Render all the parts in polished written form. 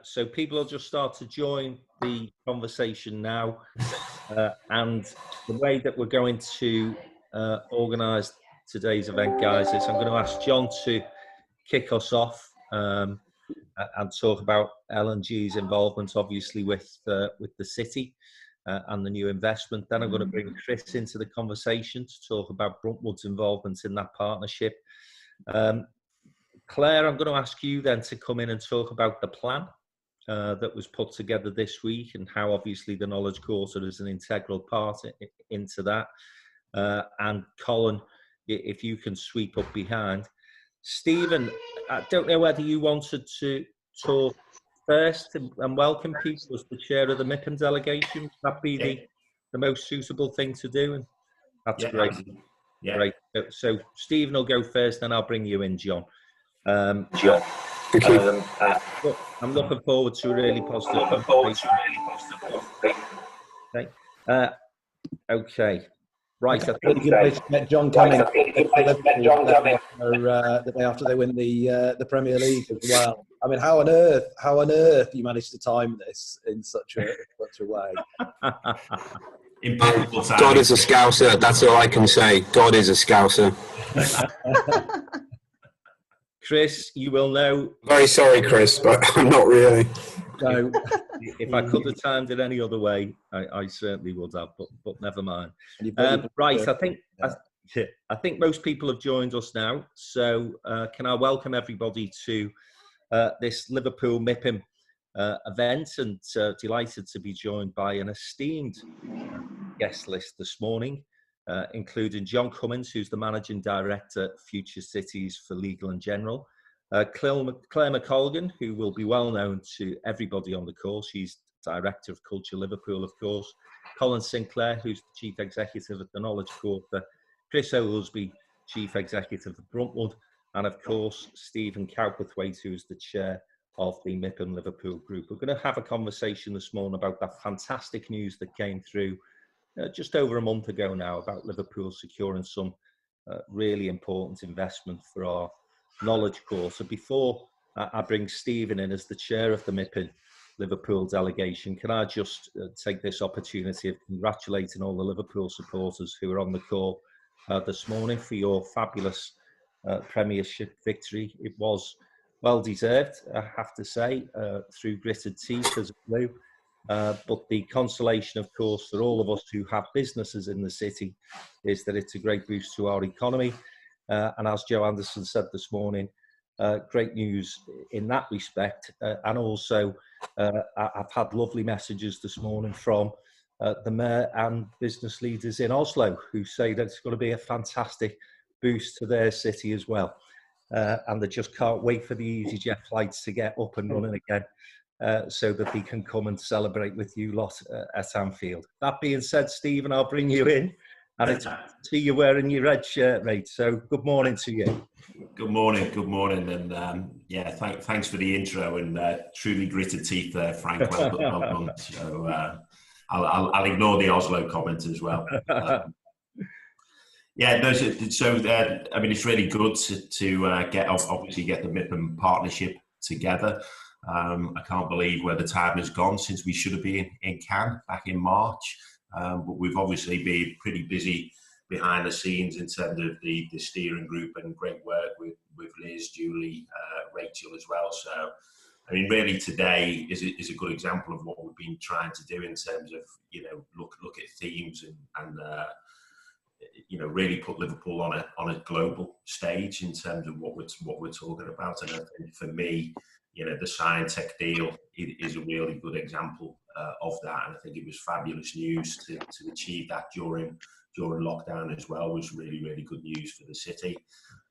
So people will just start to join the conversation now. And the way that we're going to organise today's event, guys, is I'm going to ask John to kick us off and talk about L&G's involvement, obviously, with the city and the new investment. Then I'm going to bring Chris into the conversation to talk about Bruntwood's involvement in that partnership. Claire, I'm going to ask you then to come in and talk about the plan that was put together this week and how obviously the Knowledge Quarter is an integral part into that. And Colin, if you can sweep up behind. Stephen, I don't know whether you wanted to talk first and welcome people as the chair of the MIPIM delegation. Would that be the most suitable thing to do? And that's great. Yeah. Great. So Stephen will go first, then I'll bring you in, John. Sure. I'm looking forward to a really positive conversation. Okay. Okay. Right. I think good place to get John Cummins the day after they win the Premier League as well. I mean, how on earth you managed to time this in such a way? Impeccable timing. God is a scouser. That's all I can say. God is a scouser. Chris, you will know. Very sorry, Chris, but I'm not really. So, if I could have timed it any other way, I certainly would have, but never mind. Right, I think most people have joined us now. So can I welcome everybody to this Liverpool MIPIM event, and delighted to be joined by an esteemed guest list this morning, including John Cummins, who's the Managing Director, Future Cities for Legal and General. Claire McColgan, who will be well known to everybody on the call. She's Director of Culture Liverpool, of course. Colin Sinclair, who's the Chief Executive at the Knowledge Quarter. Chris Oglesby, Chief Executive of Bruntwood. And of course, Stephen Cowperthwaite, who is the Chair of the MIPIM Liverpool Group. We're going to have a conversation this morning about that fantastic news that came through just over a month ago now about Liverpool securing some really important investment for our Knowledge Quarter. Before I bring Stephen in as the chair of the MIPIM Liverpool delegation, can I just take this opportunity of congratulating all the Liverpool supporters who are on the call this morning for your fabulous Premiership victory. It was well deserved, I have to say, through gritted teeth as a blue. But the consolation, of course, for all of us who have businesses in the city is that it's a great boost to our economy. And as Joe Anderson said this morning, great news in that respect. And also, I've had lovely messages this morning from the mayor and business leaders in Oslo who say that it's going to be a fantastic boost to their city as well. And they just can't wait for the EasyJet flights to get up and running again. So that they can come and celebrate with you lot at Anfield. That being said, Stephen, I'll bring you in. And it's good to see you wearing your red shirt, mate. So good morning to you. Good morning. And yeah, thanks for the intro and truly gritted teeth there, Frank. Well done. So I'll ignore the Oslo comment as well. Yeah, no. So I mean, it's really good to get the MIPIM partnership together. I can't believe where the time has gone since we should have been in Cannes back in March. But we've obviously been pretty busy behind the scenes in terms of the steering group and great work with Liz, Julie, Rachel as well. So, I mean, really today is a good example of what we've been trying to do in terms of, look at themes and really put Liverpool on a global stage in terms of what we're talking about. And I think for me, the Sciontec deal is a really good example of that, and I think it was fabulous news to achieve that during lockdown as well. Was really, really good news for the city.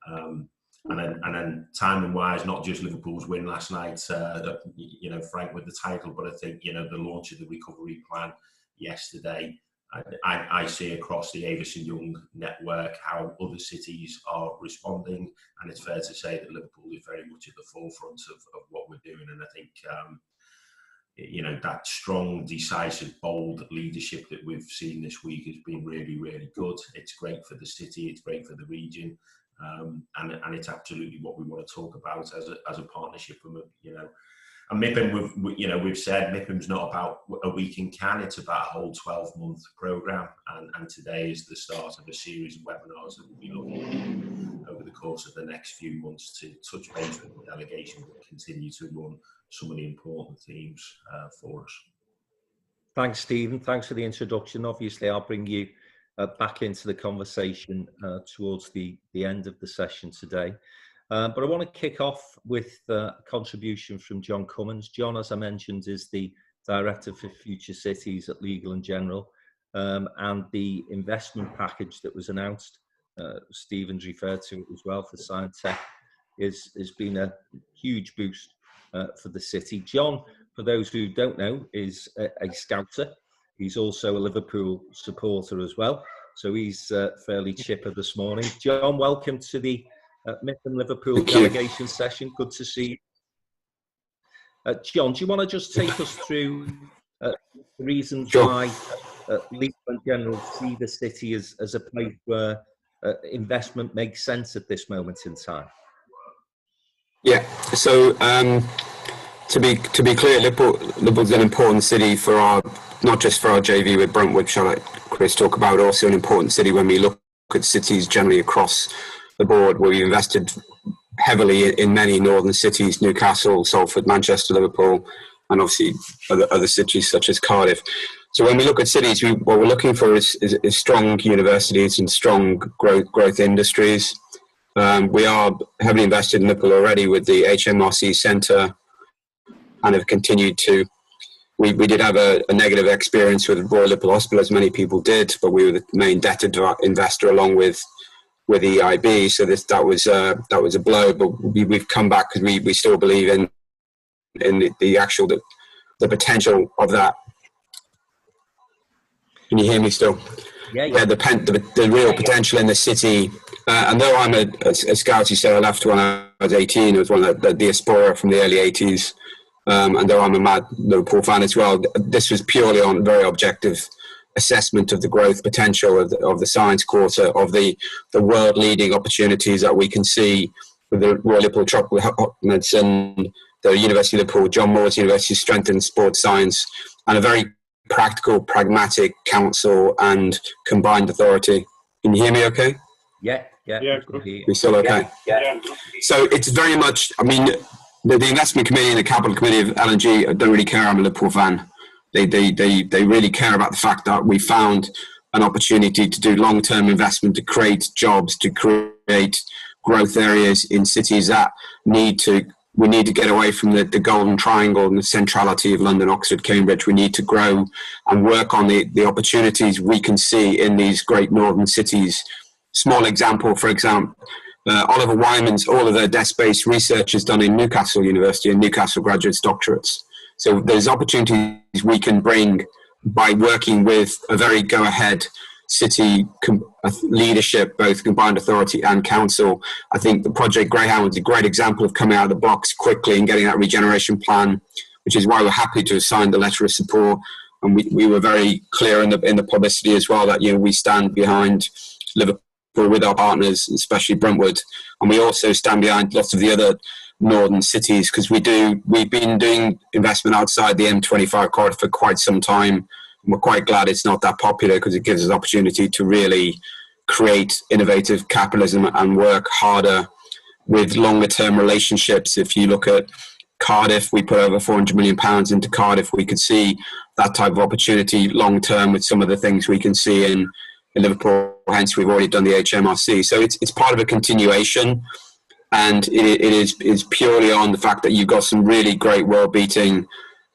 And then timing wise, not just Liverpool's win last night, Frank, with the title, but I think the launch of the recovery plan yesterday. I see across the Avison Young network how other cities are responding, and it's fair to say that Liverpool is very much at the forefront of what we're doing. And I think that strong, decisive, bold leadership that we've seen this week has been really, really good. It's great for the city, it's great for the region, and it's absolutely what we want to talk about as a partnership from And MIPIM, we've said MIPIM's not about a week in Cannes, it's about a whole 12-month programme, and today is the start of a series of webinars that we'll be looking at over the course of the next few months to touch base with the delegation and continue to run some of the important themes for us. Thanks, Stephen. Thanks for the introduction. Obviously, I'll bring you back into the conversation towards the end of the session today. But I want to kick off with a contribution from John Cummins. John, as I mentioned, is the Director for Future Cities at Legal & General, and the investment package that was announced, Stephen's referred to it as well, for Sciontec, has been a huge boost for the city. John, for those who don't know, is a Scouser. He's also a Liverpool supporter as well, so he's fairly chipper this morning. John, welcome to the MIPIM Liverpool delegation session. Good to see you. John, do you want to just take us through the reasons why Legal & General see the city as a place where investment makes sense at this moment in time? Yeah, so to be clear, Liverpool's an important city for not just for our JV with Bruntwood, shall I, Chris, talk about, also an important city when we look at cities generally across the board, where we invested heavily in many northern cities: Newcastle, Salford, Manchester, Liverpool, and obviously other cities such as Cardiff. So when we look at cities, what we're looking for is strong universities and strong growth industries. We are heavily invested in Liverpool already with the HMRC Centre, and have continued to. We did have a negative experience with Royal Liverpool Hospital, as many people did, but we were the main debt investor along with EIB. So that was a blow, but we've come back because we still believe in the potential of that. Can you hear me still? Yeah, the real potential in the city. And though I'm a scout, you said I left when I was 18. I was one of the diaspora from the early 80s. And though I'm a mad Liverpool fan as well, this was purely on very objective assessment of the growth potential of the science quarter, of the world-leading opportunities that we can see with the Royal Liverpool Tropical Medicine, the University of Liverpool, John Moores University Strength and Sports Science, and a very practical, pragmatic council and combined authority. Can you hear me okay? Yeah. We're still okay? Yeah. So it's very much, I mean, the investment committee and the capital committee of L&G don't really care. I'm a Liverpool fan. They really care about the fact that we found an opportunity to do long-term investment, to create jobs, to create growth areas in cities that we need to get away from the golden triangle and the centrality of London, Oxford, Cambridge. We need to grow and work on the opportunities we can see in these great northern cities. Small example, for example, Oliver Wyman's, all of their desk-based research is done in Newcastle University and Newcastle graduates doctorates. So there's opportunities we can bring by working with a very go-ahead city leadership, both combined authority and council. I think the Project Greyhound was a great example of coming out of the blocks quickly and getting that regeneration plan, which is why we're happy to have signed the letter of support. And we were very clear in the publicity as well that, you know, we stand behind Liverpool with our partners, especially Bruntwood, and we also stand behind lots of the other northern cities, because we've been doing investment outside the M25 corridor for quite some time, and we're quite glad it's not that popular, because it gives us opportunity to really create innovative capitalism and work harder with longer term relationships. If you look at Cardiff, we put over £400 million into Cardiff. We could see that type of opportunity long term with some of the things we can see in Liverpool. Hence, we've already done the HMRC. So it's part of a continuation, and it is purely on the fact that you've got some really great world-beating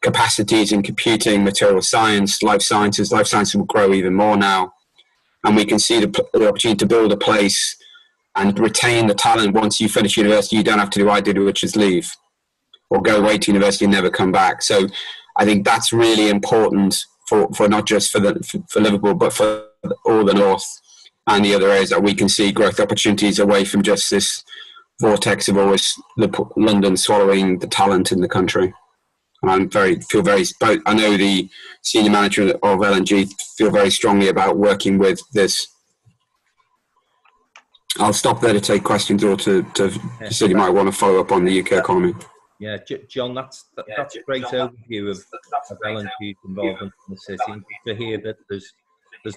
capacities in computing, material science, life sciences. Life sciences will grow even more now, and we can see the opportunity to build a place and retain the talent. Once you finish university, you don't have to do what I did, which is leave or go away to university and never come back. So I think that's really important for not just for Liverpool, but for all the north and the other areas, that we can see growth opportunities away from just this vortex of always London swallowing the talent in the country. And I know the senior manager of L&G feel very strongly about working with this. I'll stop there to take questions, or to so you might want to follow up on the UK economy. Yeah, John, that's a great overview of L&G's involvement in the city. To hear that there's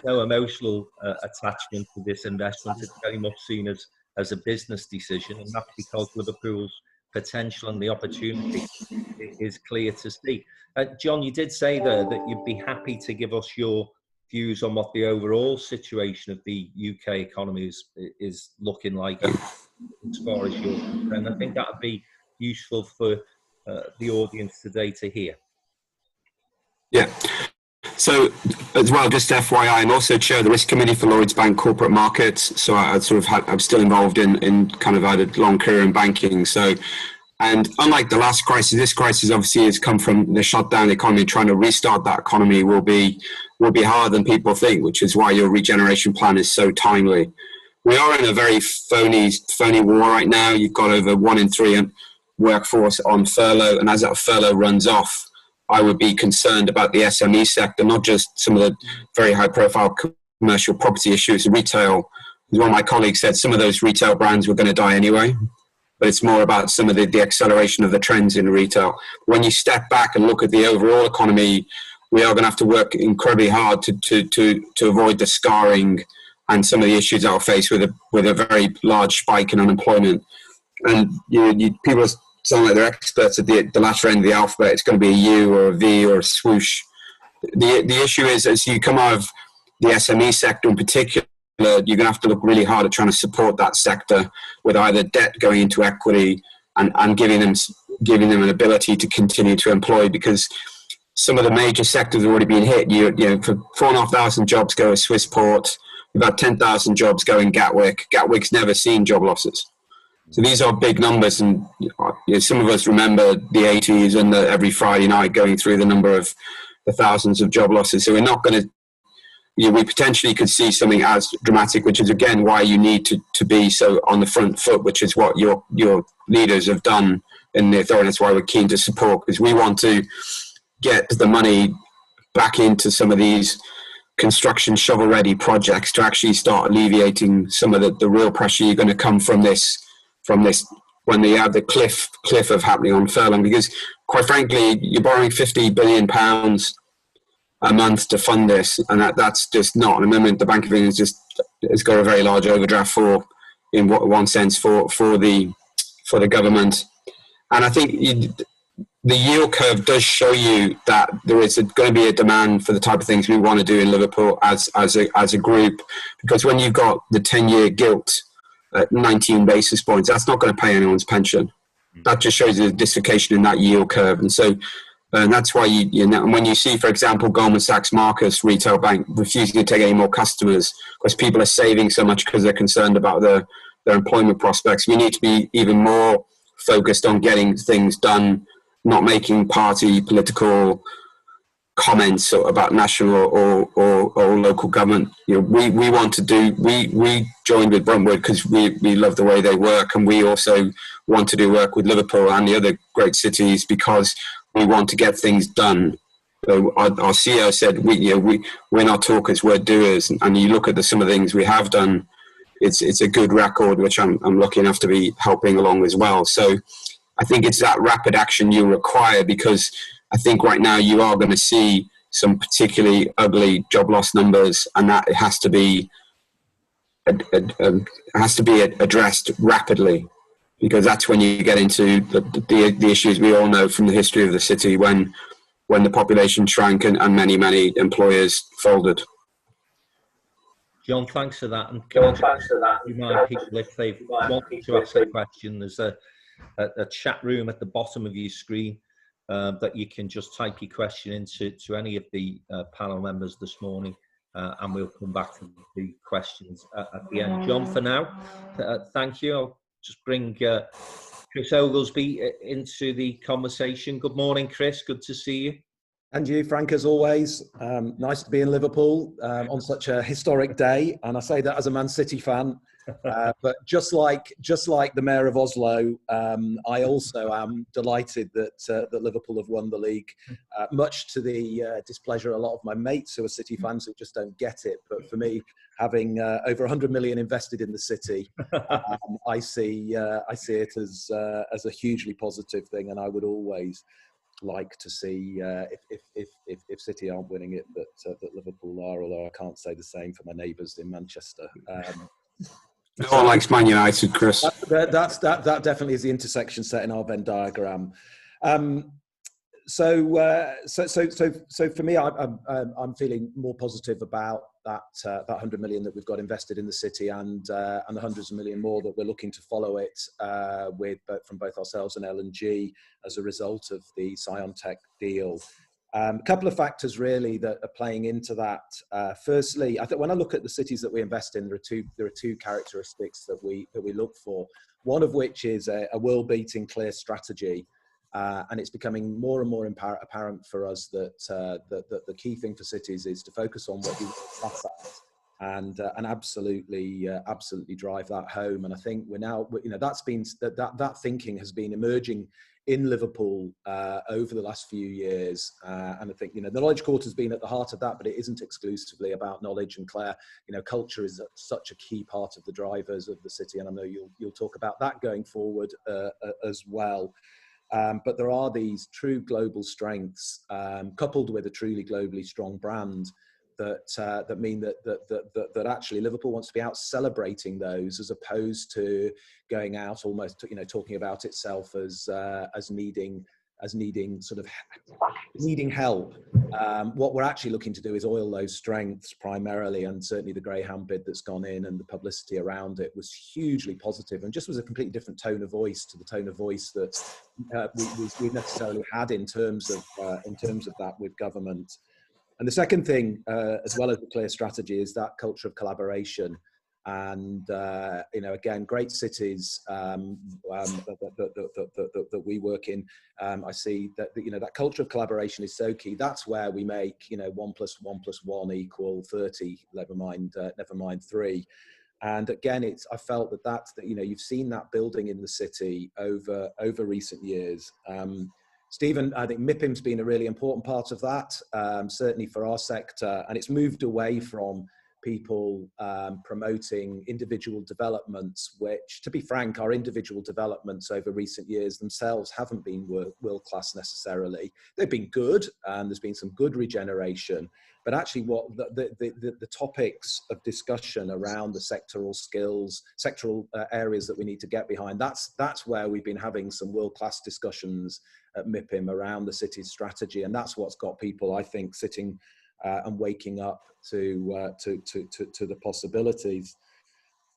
no emotional attachment to this investment. It's very much seen as a business decision, and that's because Liverpool's potential and the opportunity is clear to see. John, you did say there that you'd be happy to give us your views on what the overall situation of the UK economy is looking like as far as you're concerned. I think that would be useful for the audience today to hear. Yeah. So, as well, just FYI, I'm also chair of the risk committee for Lloyds Bank Corporate Markets. So I'm still involved in kind of had a long career in banking. So, and unlike the last crisis, this crisis obviously has come from the shutdown economy. Trying to restart that economy will be harder than people think, which is why your regeneration plan is so timely. We are in a very phony war right now. You've got over 1 in 3 workforce on furlough, and as that furlough runs off, I would be concerned about the SME sector, not just some of the very high-profile commercial property issues. Retail, as one of my colleagues said, some of those retail brands were going to die anyway, but it's more about some of the acceleration of the trends in retail. When you step back and look at the overall economy, we are going to have to work incredibly hard to avoid the scarring and some of the issues that I'll face with a very large spike in unemployment. And people sound like they're experts at the latter end of the alphabet. It's going to be a U or a V or a swoosh. The issue is, as you come out of the SME sector in particular, you're going to have to look really hard at trying to support that sector with either debt going into equity and giving them an ability to continue to employ, because some of the major sectors have already been hit. For 4,500 jobs go to Swissport, about 10,000 jobs go in Gatwick. Gatwick's never seen job losses. So these are big numbers, and some of us remember the 80s and every Friday night going through the number of the thousands of job losses. So we're not going to, we potentially could see something as dramatic, which is again why you need to be so on the front foot, which is what your leaders have done in the authority. That's why we're keen to support, because we want to get the money back into some of these construction shovel-ready projects to actually start alleviating some of the real pressure you're going to come from this when they have the cliff of happening on furlough, because quite frankly you're borrowing £50 billion a month to fund this, and that's just not. And remember, the Bank of England has got a very large overdraft for the government. And I think the yield curve does show you that there is going to be a demand for the type of things we want to do in Liverpool as a group, because when you've got the 10-year gilt at 19 basis points, that's not going to pay anyone's pension. That just shows the dislocation in that yield curve. And so that's why when you see, for example, Goldman Sachs Marcus Retail Bank refusing to take any more customers because people are saving so much because they're concerned about their employment prospects, we need to be even more focused on getting things done, not making party political comments about national or local government. We want to do. We joined with Bruntwood because we love the way they work, and we also want to do work with Liverpool and the other great cities because we want to get things done. So our CEO said, we're not talkers, we're doers. And you look at some of the things we have done. It's a good record, which I'm lucky enough to be helping along as well. So I think it's that rapid action you require, because I think right now you are going to see some particularly ugly job loss numbers, and that it has to be addressed rapidly, because that's when you get into the issues we all know from the history of the city when the population shrank and many employers folded. John, thanks for that. And can I remind people, if they've wanted to ask a question, there's a chat room at the bottom of your screen that you can just type your question into any of the panel members this morning, and we'll come back to the questions at the end. John, for now, thank you. I'll just bring Chris Oglesby into the conversation. Good morning, Chris. Good to see you. And you, Frank, as always. Nice to be in Liverpool on such a historic day. And I say that as a Man City fan. But just like the mayor of Oslo, I also am delighted that Liverpool have won the league, much to the displeasure of a lot of my mates who are City fans who just don't get it. But for me, having over 100 million invested in the city, I see it as a hugely positive thing, and I would always like to see if City aren't winning it, that Liverpool are. Although I can't say the same for my neighbours in Manchester. No one likes Man United, Chris. That definitely is the intersection set in our Venn diagram. So for me, I'm feeling more positive about that 100 million that we've got invested in the city, and the hundreds of million more that we're looking to follow it from both ourselves and L&G as a result of the Sciontec deal. A couple of factors really that are playing into that. Firstly, I think when I look at the cities that we invest in, there are two characteristics that we look for. One of which is a world-beating clear strategy, and it's becoming more and more apparent for us that the key thing for cities is to focus on what we class at, and absolutely drive that home. And I think we're now, that thinking has been emerging in Liverpool over the last few years, and I think the Knowledge Quarter has been at the heart of that, but it isn't exclusively about knowledge. And Claire, culture is such a key part of the drivers of the city, and I know you'll talk about that going forward as well. But there are these true global strengths, coupled with a truly globally strong brand, that mean that actually Liverpool wants to be out celebrating those, as opposed to going out almost talking about itself as needing help. What we're actually looking to do is oil those strengths primarily, and certainly the Greyhound bid that's gone in and the publicity around it was hugely positive, and just was a completely different tone of voice to the tone of voice that we've necessarily had in terms of that with government. And the second thing, as well as the clear strategy, is that culture of collaboration. And again, great cities that we work in, I see that that culture of collaboration is so key. That's where we make 1 + 1 + 1 = 30. Never mind 3. And again, I felt that you've seen that building in the city over recent years. Stephen, I think MIPIM's been a really important part of that, certainly for our sector, and it's moved away from people promoting individual developments, which, to be frank, our individual developments over recent years themselves haven't been world-class necessarily. They've been good, and there's been some good regeneration, but actually what the topics of discussion around the sectoral skills, sectoral areas that we need to get behind, that's where we've been having some world-class discussions at MIPIM around the city's strategy, and that's what's got people, I think, sitting and waking up to the possibilities.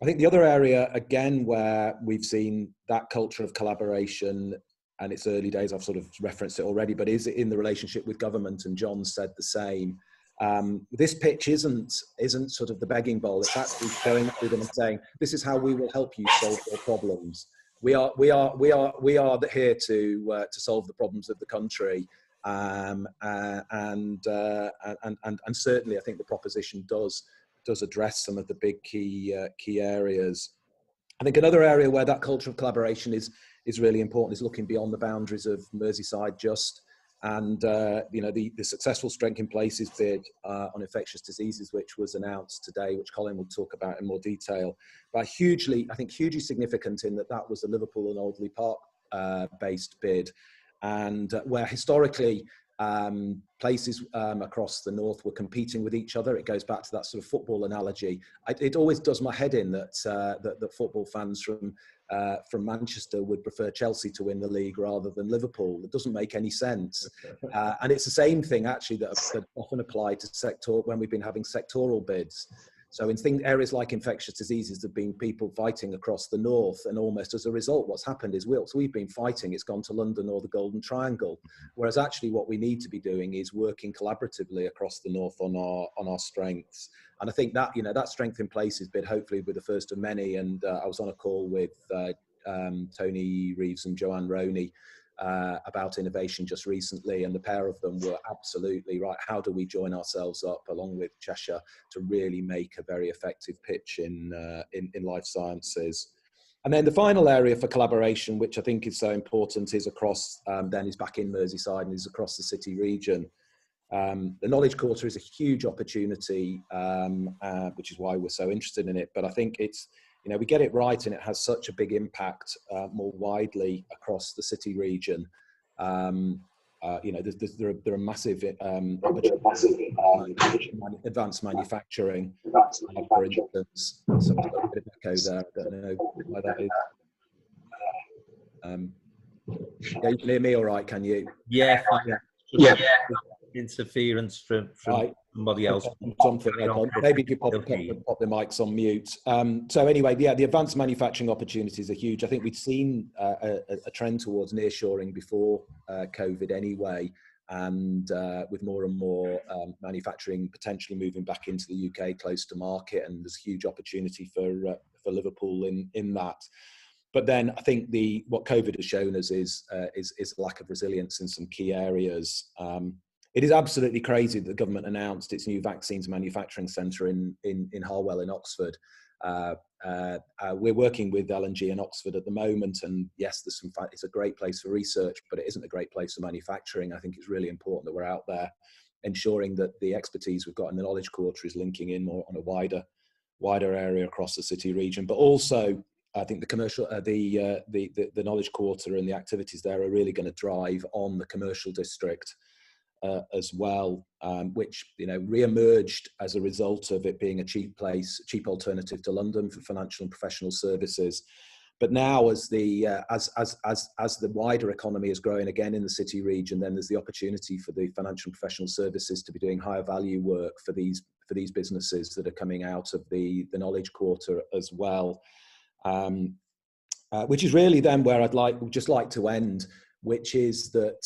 I think the other area, again, where we've seen that culture of collaboration, and it's early days, I've sort of referenced it already, but is in the relationship with government, and John said the same. This pitch isn't sort of the begging bowl. It's actually going through them and saying, this is how we will help you solve your problems. We are here to solve the problems of the country, and certainly I think the proposition does address some of the big key areas. I think another area where that culture of collaboration is really important is looking beyond the boundaries of Merseyside just. And the successful Strength in Places bid on infectious diseases, which was announced today, which Colin will talk about in more detail, but hugely significant in that was a Liverpool and Oglesby Park based bid, and where historically places across the north were competing with each other. It goes back to that sort of football analogy. It always does my head in that football fans from Manchester would prefer Chelsea to win the league rather than Liverpool. It doesn't make any sense. And it's the same thing actually that often applied to when we've been having sectoral bids. So in areas like infectious diseases, there have been people fighting across the north, and almost as a result, what's happened is we've been fighting, it's gone to London or the Golden Triangle. Whereas actually what we need to be doing is working collaboratively across the north on our strengths. And I think that, that Strength in Places bid hopefully will be the first of many. And I was on a call with Tony Reeves and Joanne Roney about innovation just recently, and the pair of them were absolutely right. How do we join ourselves up along with Cheshire to really make a very effective pitch in life sciences? And then the final area for collaboration, which I think is so important, is across, then is back in Merseyside and is across the city region. The Knowledge Quarter is a huge opportunity, which is why we're so interested in it. But I think it's, we get it right and it has such a big impact more widely across the city region. There are massive advanced manufacturing, for instance. So I've got a bit of echo there. I don't know why that is. Yeah, you can hear me all right, can you? Yeah, fine. Yeah. Interference from somebody else. Something. Maybe if you pop the mics on mute. So anyway, yeah, the advanced manufacturing opportunities are huge. I think we'd seen a trend towards nearshoring before COVID anyway, and with more and more manufacturing potentially moving back into the UK close to market, and there's huge opportunity for Liverpool in that. But then I think what COVID has shown us is lack of resilience in some key areas. It is absolutely crazy that the government announced its new vaccines manufacturing centre in Harwell in Oxford. We're working with L&G in Oxford at the moment, and yes, it's a great place for research, but it isn't a great place for manufacturing. I think it's really important that we're out there ensuring that the expertise we've got in the Knowledge Quarter is linking in more on a wider area across the city region. But also, I think the commercial, the Knowledge Quarter and the activities there are really going to drive on the commercial district as well, which re-emerged as a result of it being a cheap alternative to London for financial and professional services. But now, as the wider economy is growing again in the city region, then there's the opportunity for the financial and professional services to be doing higher value work for these businesses that are coming out of the Knowledge Quarter as well. Which is really then where I'd just like to end, which is that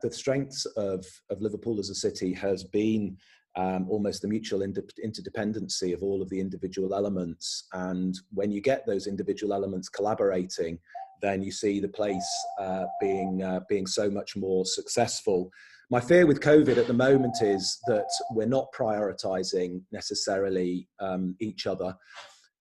the strengths of Liverpool as a city has been almost the mutual interdependency of all of the individual elements. And when you get those individual elements collaborating, then you see the place being so much more successful. My fear with COVID at the moment is that we're not prioritising necessarily each other,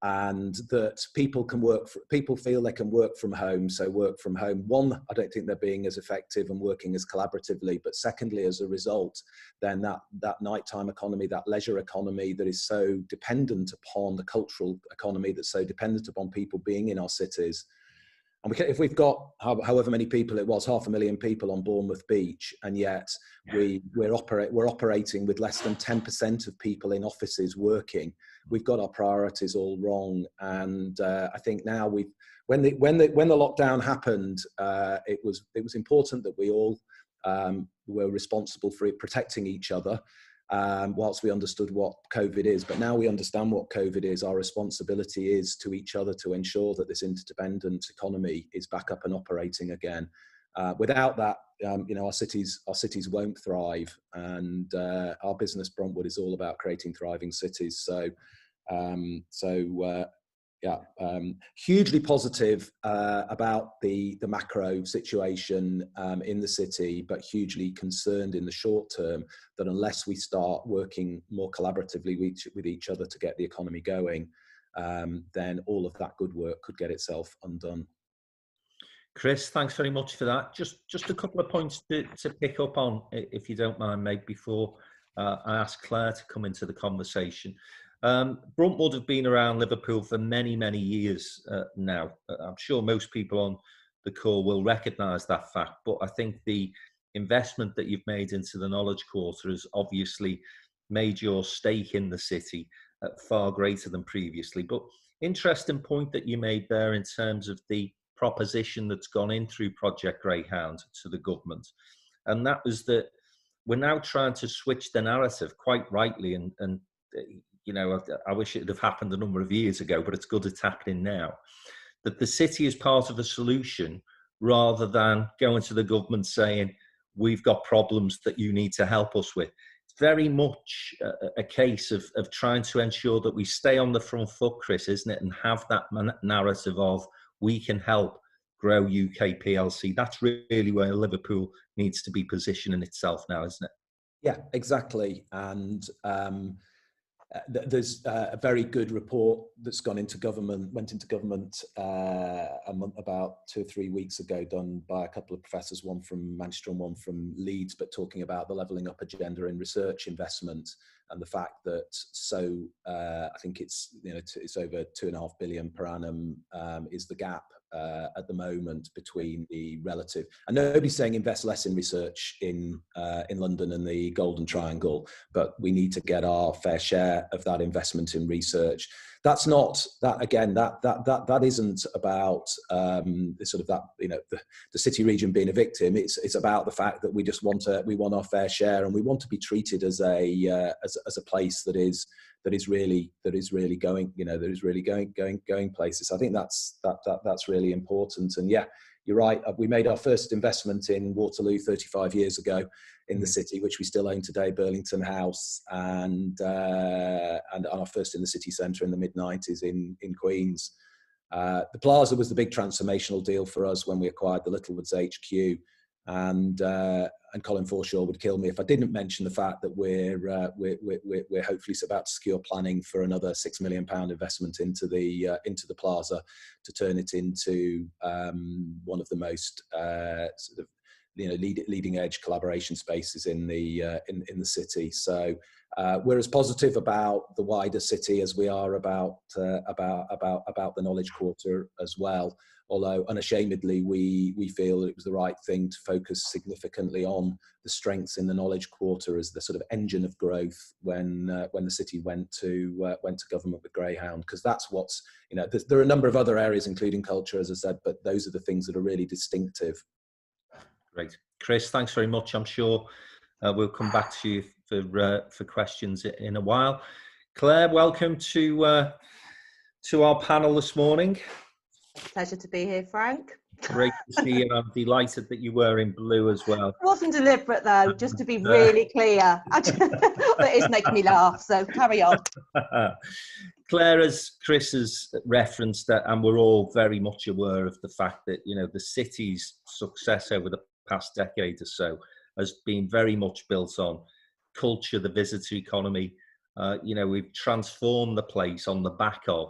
and that people feel they can work from home. So work from home. One, I don't think they're being as effective and working as collaboratively. But secondly, as a result, then that nighttime economy, that leisure economy that is so dependent upon the cultural economy, that's so dependent upon people being in our cities. And if we've got however many people it was, 500,000 people on Bournemouth Beach, and yet we're operating with less than 10% of people in offices working, we've got our priorities all wrong. And I think now when the lockdown happened, it was important that we all were responsible for protecting each other. Whilst we understood what COVID is, but now we understand what COVID is, our responsibility is to each other to ensure that this interdependent economy is back up and operating again. Without that, our cities won't thrive, and our business Bruntwood is all about creating thriving cities. Hugely positive about the macro situation in the city, but hugely concerned in the short term that unless we start working more collaboratively with each other to get the economy going, then all of that good work could get itself undone. Chris, thanks very much for that. Just a couple of points to pick up on, if you don't mind, mate, before I ask Claire to come into the conversation. Bruntwood have been around Liverpool for many, many years now. I'm sure most people on the call will recognise that fact, but I think the investment that you've made into the Knowledge Quarter has obviously made your stake in the city far greater than previously. But interesting point that you made there in terms of the proposition that's gone in through Project Greyhound to the government, and that was that we're now trying to switch the narrative, quite rightly, and I wish it would have happened a number of years ago, but it's good it's happening now, that the city is part of a solution rather than going to the government saying, we've got problems that you need to help us with. It's very much a case of trying to ensure that we stay on the front foot, Chris, isn't it? And have that narrative of we can help grow UK PLC. That's really where Liverpool needs to be positioning itself now, isn't it? Yeah, exactly. And there's a very good report that's went into government about 2 or 3 weeks ago, done by a couple of professors, one from Manchester and one from Leeds, but talking about the levelling up agenda in research investment, and the fact that I think it's over 2.5 billion per annum is the gap at the moment between the relative. And nobody's saying invest less in research in London and the Golden Triangle, but we need to get our fair share of that investment in research. That's not that, again, that isn't about the city region being a victim. It's about the fact that we just want our fair share, and we want to be treated as a place that is really going places. I think that's really important. And yeah, you're right. We made our first investment in Waterloo 35 years ago in the city, which we still own today, Burlington House, and our first in the city centre in the mid-90s in Queens. The Plaza was the big transformational deal for us when we acquired the Littlewoods HQ, and Colin Forshaw would kill me if I didn't mention the fact that we're hopefully about to secure planning for another £6 million investment into the Plaza to turn it into one of the most leading edge collaboration spaces in the city. So we're as positive about the wider city as we are about the Knowledge Quarter as well. Although unashamedly, we feel it was the right thing to focus significantly on the strengths in the Knowledge Quarter as the sort of engine of growth when the city went to government with Greyhound, because that's what's, there are a number of other areas, including culture, as I said, but those are the things that are really distinctive. Great, Chris. Thanks very much. I'm sure we'll come back to you for questions in a while. Claire, welcome to our panel this morning. Pleasure to be here, Frank. Great to see you. I'm delighted that you were in blue as well. It wasn't deliberate though, just to be really clear. That is making me laugh, so carry on. Claire, as Chris has referenced, and we're all very much aware of the fact that, the city's success over the past decade or so has been very much built on culture, the visitor economy. We've transformed the place on the back of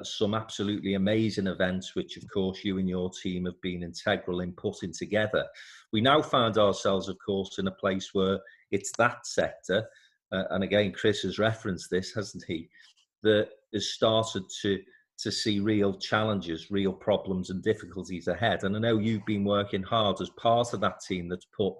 some absolutely amazing events, which of course you and your team have been integral in putting together. We now find ourselves, of course, in a place where it's that sector, and again, Chris has referenced this, hasn't he, that has started to see real challenges, real problems and difficulties ahead. And I know you've been working hard as part of that team that's put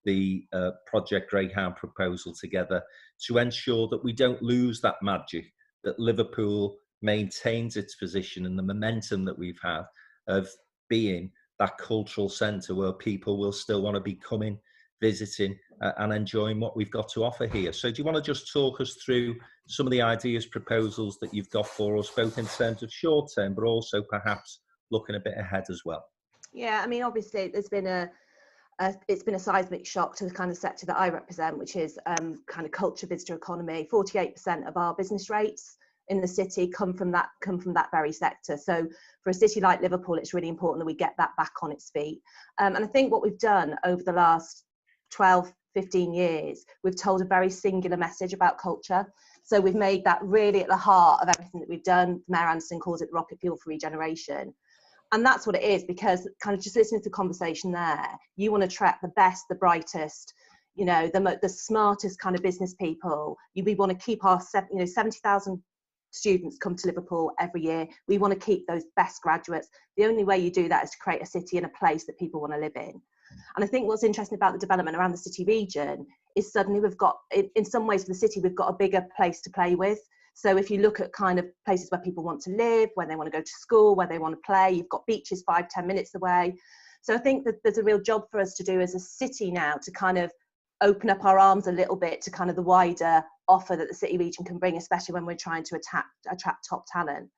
the Project Greyhound proposal together to ensure that we don't lose that magic, that Liverpool maintains its position and the momentum that we've had of being that cultural centre where people will still want to be coming, visiting and enjoying what we've got to offer here. So do you want to just talk us through some of the ideas, proposals that you've got for us, both in terms of short term, but also perhaps looking a bit ahead as well? Yeah, I mean, obviously there's been it's been a seismic shock to the kind of sector that I represent, which is kind of culture, visitor economy. 48% of our business rates in the city come from that very sector. So for a city like Liverpool, it's really important that we get that back on its feet. And I think what we've done over the last 12, 15 years, we've told a very singular message about culture. So we've made that really at the heart of everything that we've done. Mayor Anderson calls it the rocket fuel for regeneration. And that's what it is, because kind of just listening to the conversation there, you want to attract the best, the brightest, the smartest kind of business people. We want to keep our 70,000 students come to Liverpool every year. We want to keep those best graduates. The only way you do that is to create a city and a place that people want to live in. And I think what's interesting about the development around the city region is suddenly we've got, in some ways for the city, we've got a bigger place to play with. So if you look at kind of places where people want to live, where they want to go to school, where they want to play, you've got beaches 5-10 minutes away. So I think that there's a real job for us to do as a city now to kind of open up our arms a little bit to kind of the wider offer that the city region can bring, especially when we're trying to attract top talent.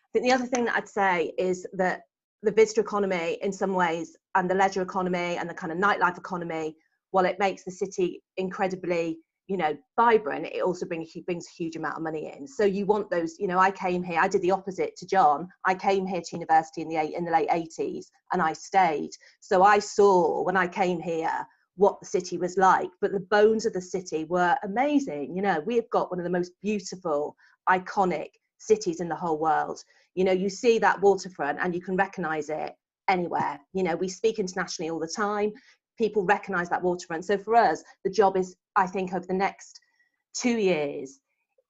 I think the other thing that I'd say is that the visitor economy in some ways, and the leisure economy and the kind of nightlife economy, while it makes the city incredibly you know, vibrant, it also brings a huge amount of money in. So you want those, you know, I came here, I did the opposite to John. I came here to university in the late 80s and I stayed. So I saw when I came here what the city was like, but the bones of the city were amazing. You know, we have got one of the most beautiful, iconic cities in the whole world. You know, you see that waterfront and you can recognize it anywhere. You know, we speak internationally all the time. People recognize that waterfront. So for us, the job is, I think, over the next 2 years,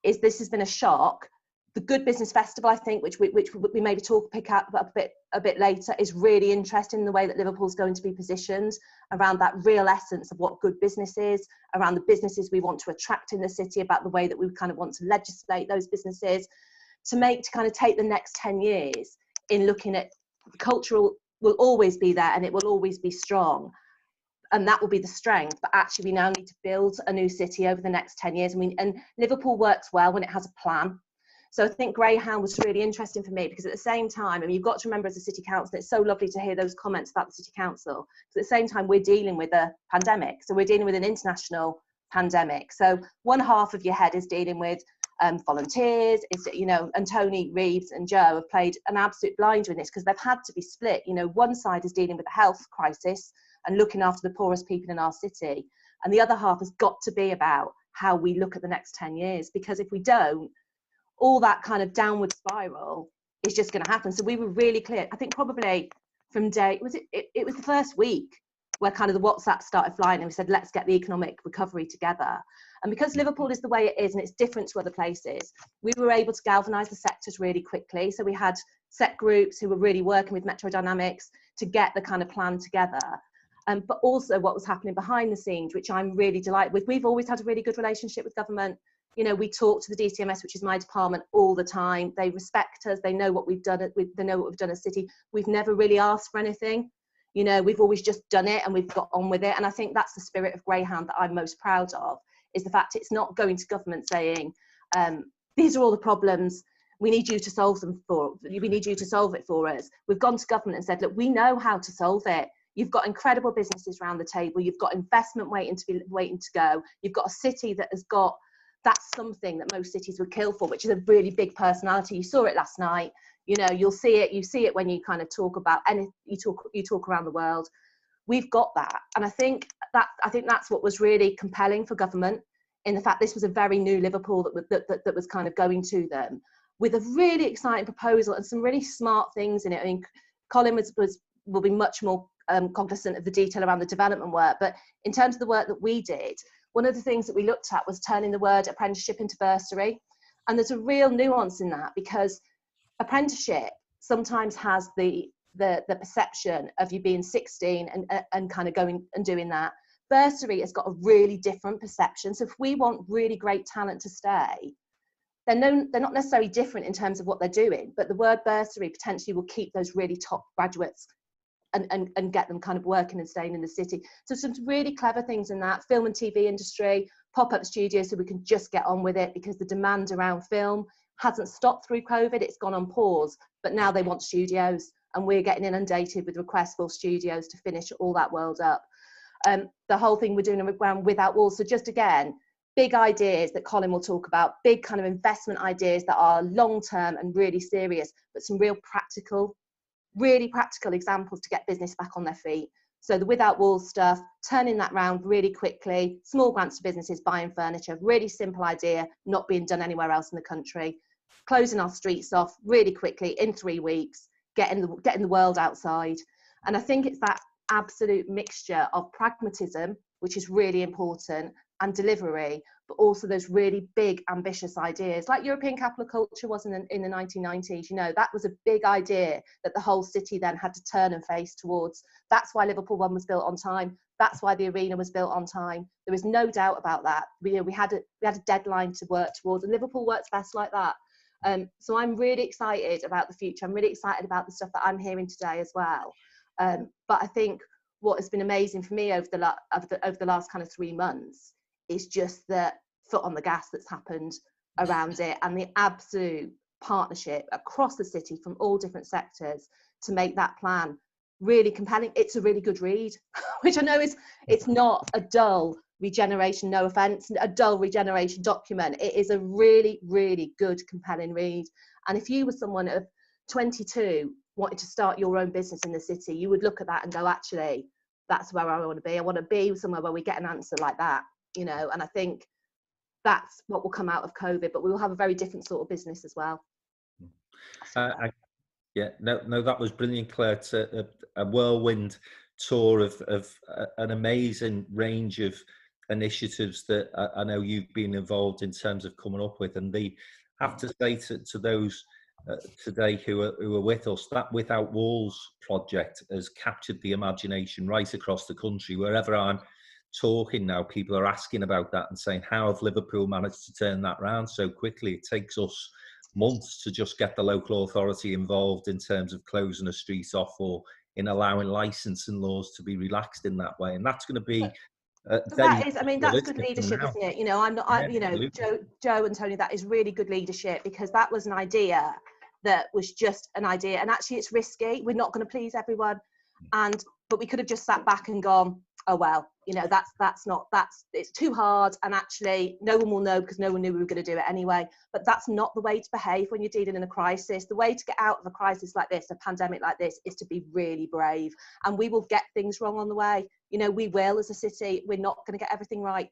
is this has been a shock. The Good Business Festival, I think, which we maybe pick up a bit later, is really interesting in the way that Liverpool's going to be positioned around that real essence of what good business is, around the businesses we want to attract in the city, about the way that we kind of want to legislate those businesses, to kind of take the next 10 years in looking at the cultural will always be there and it will always be strong. And that will be the strength, but actually we now need to build a new city over the next 10 years. And Liverpool works well when it has a plan. So I think Greyhound was really interesting for me, because at the same time, I mean, you've got to remember as a city council, it's so lovely to hear those comments about the city council, because at the same time we're dealing with a pandemic. So we're dealing with an international pandemic. So one half of your head is dealing with volunteers, is, you know, and Tony Reeves and Joe have played an absolute blinder in this, because they've had to be split. You know, one side is dealing with the health crisis and looking after the poorest people in our city, and the other half has got to be about how we look at the next 10 years, because if we don't, all that kind of downward spiral is just going to happen. So we were really clear, I think probably from day, it was the first week where kind of the WhatsApp started flying and we said, let's get the economic recovery together. And because Liverpool is the way it is and it's different to other places, we were able to galvanise the sectors really quickly. So we had set groups who were really working with Metro Dynamics to get the kind of plan together. But also what was happening behind the scenes, which I'm really delighted with. We've always had a really good relationship with government. You know, we talk to the DCMS, which is my department, all the time. They respect us. They know what we've done. They know what we've done as a city. We've never really asked for anything. You know, we've always just done it and we've got on with it. And I think that's the spirit of Greyhound that I'm most proud of, is the fact it's not going to government saying, these are all the problems, we need you to solve them we need you to solve it for us. We've gone to government and said, look, we know how to solve it. You've got incredible businesses around the table. You've got investment waiting to go. You've got a city that has got, that's something that most cities would kill for, which is a really big personality. You saw it last night. You know, you see it when you kind of talk about, and you talk around the world. We've got that. And I think that's what was really compelling for government, in the fact this was a very new Liverpool that was kind of going to them with a really exciting proposal and some really smart things in it. I mean, Colin will be much more cognizant of the detail around the development work, but in terms of the work that we did, one of the things that we looked at was turning the word apprenticeship into bursary. And there's a real nuance in that, because apprenticeship sometimes has the perception of you being 16 and kind of going and doing that. Bursary has got a really different perception. So if we want really great talent to stay, they're not necessarily different in terms of what they're doing, but the word bursary potentially will keep those really top graduates and get them kind of working and staying in the city. So some really clever things in that. Film and TV industry, pop-up studios, so we can just get on with it, because the demand around film hasn't stopped through COVID, it's gone on pause, but now they want studios, and we're getting inundated with requests for studios to finish all that world up. The whole thing we're doing around Without Walls, so just again, big ideas that Colin will talk about, big kind of investment ideas that are long-term and really serious, but some really practical examples to get business back on their feet. So the Without Walls stuff, turning that round really quickly, small grants to businesses buying furniture, really simple idea, not being done anywhere else in the country, closing our streets off really quickly in 3 weeks, getting the world outside. And I think it's that absolute mixture of pragmatism, which is really important, and delivery, but also those really big ambitious ideas, like European Capital of Culture was in the 1990s. You know, that was a big idea that the whole city then had to turn and face towards. That's why Liverpool One was built on time. That's why the arena was built on time. There is no doubt about that. We had a deadline to work towards, and Liverpool works best like that. So I'm really excited about the future. I'm really excited about the stuff that I'm hearing today as well. But I think what has been amazing for me over the last kind of 3 months is just the foot on the gas that's happened around it, and the absolute partnership across the city from all different sectors to make that plan really compelling. It's a really good read, which I know it's not a dull regeneration, no offence, a dull regeneration document. It is a really, really good, compelling read. And if you were someone of 22 wanted to start your own business in the city, you would look at that and go, actually, that's where I want to be. I want to be somewhere where we get an answer like that, you know. And I think that's what will come out of COVID, but we will have a very different sort of business as well. Yeah, no, that was brilliant, Claire. It's a whirlwind tour of an amazing range of initiatives that I know you've been involved in terms of coming up with. And I have to say to those today who are with us, that Without Walls project has captured the imagination right across the country. Wherever I'm talking now, people are asking about that and saying, how have Liverpool managed to turn that around so quickly? It takes us months to just get the local authority involved in terms of closing a street off or in allowing licensing laws to be relaxed in that way. And that's going to be that is, I mean, that's good leadership, isn't it? You know, you know, absolutely. Joe and Tony, that is really good leadership, because that was an idea that was just an idea, and actually it's risky. We're not going to please everyone, but we could have just sat back and gone, oh well, you know, it's too hard, and actually no one will know because no one knew we were going to do it anyway. But that's not the way to behave when you're dealing in a crisis. The way to get out of a crisis like this, a pandemic like this, is to be really brave. And we will get things wrong on the way. You know, we will as a city. We're not going to get everything right.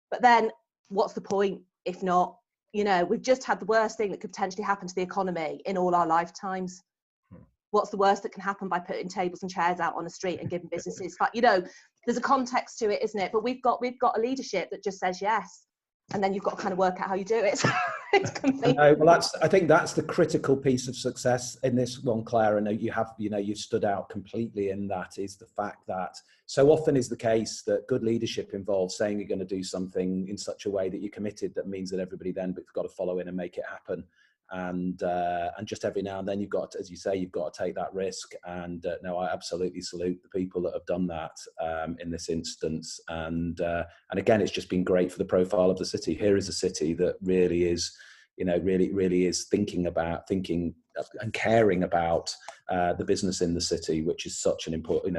But then what's the point if not? You know, we've just had the worst thing that could potentially happen to the economy in all our lifetimes. What's the worst that can happen by putting tables and chairs out on the street and giving businesses, you know, there's a context to it, isn't it? But we've got a leadership that just says yes, and then you've got to kind of work out how you do it. It's completely. Well, I think that's the critical piece of success in this one, Claire. And you stood out completely in that, is the fact that so often is the case that good leadership involves saying you're going to do something in such a way that you're committed, that means that everybody then has got to follow in and make it happen. And just every now and then you've got to, as you say, you've got to take that risk. And no, I absolutely salute the people that have done that in this instance. And again, it's just been great for the profile of the city. Here is a city that really is, you know, really is thinking and caring about the business in the city, which is such an important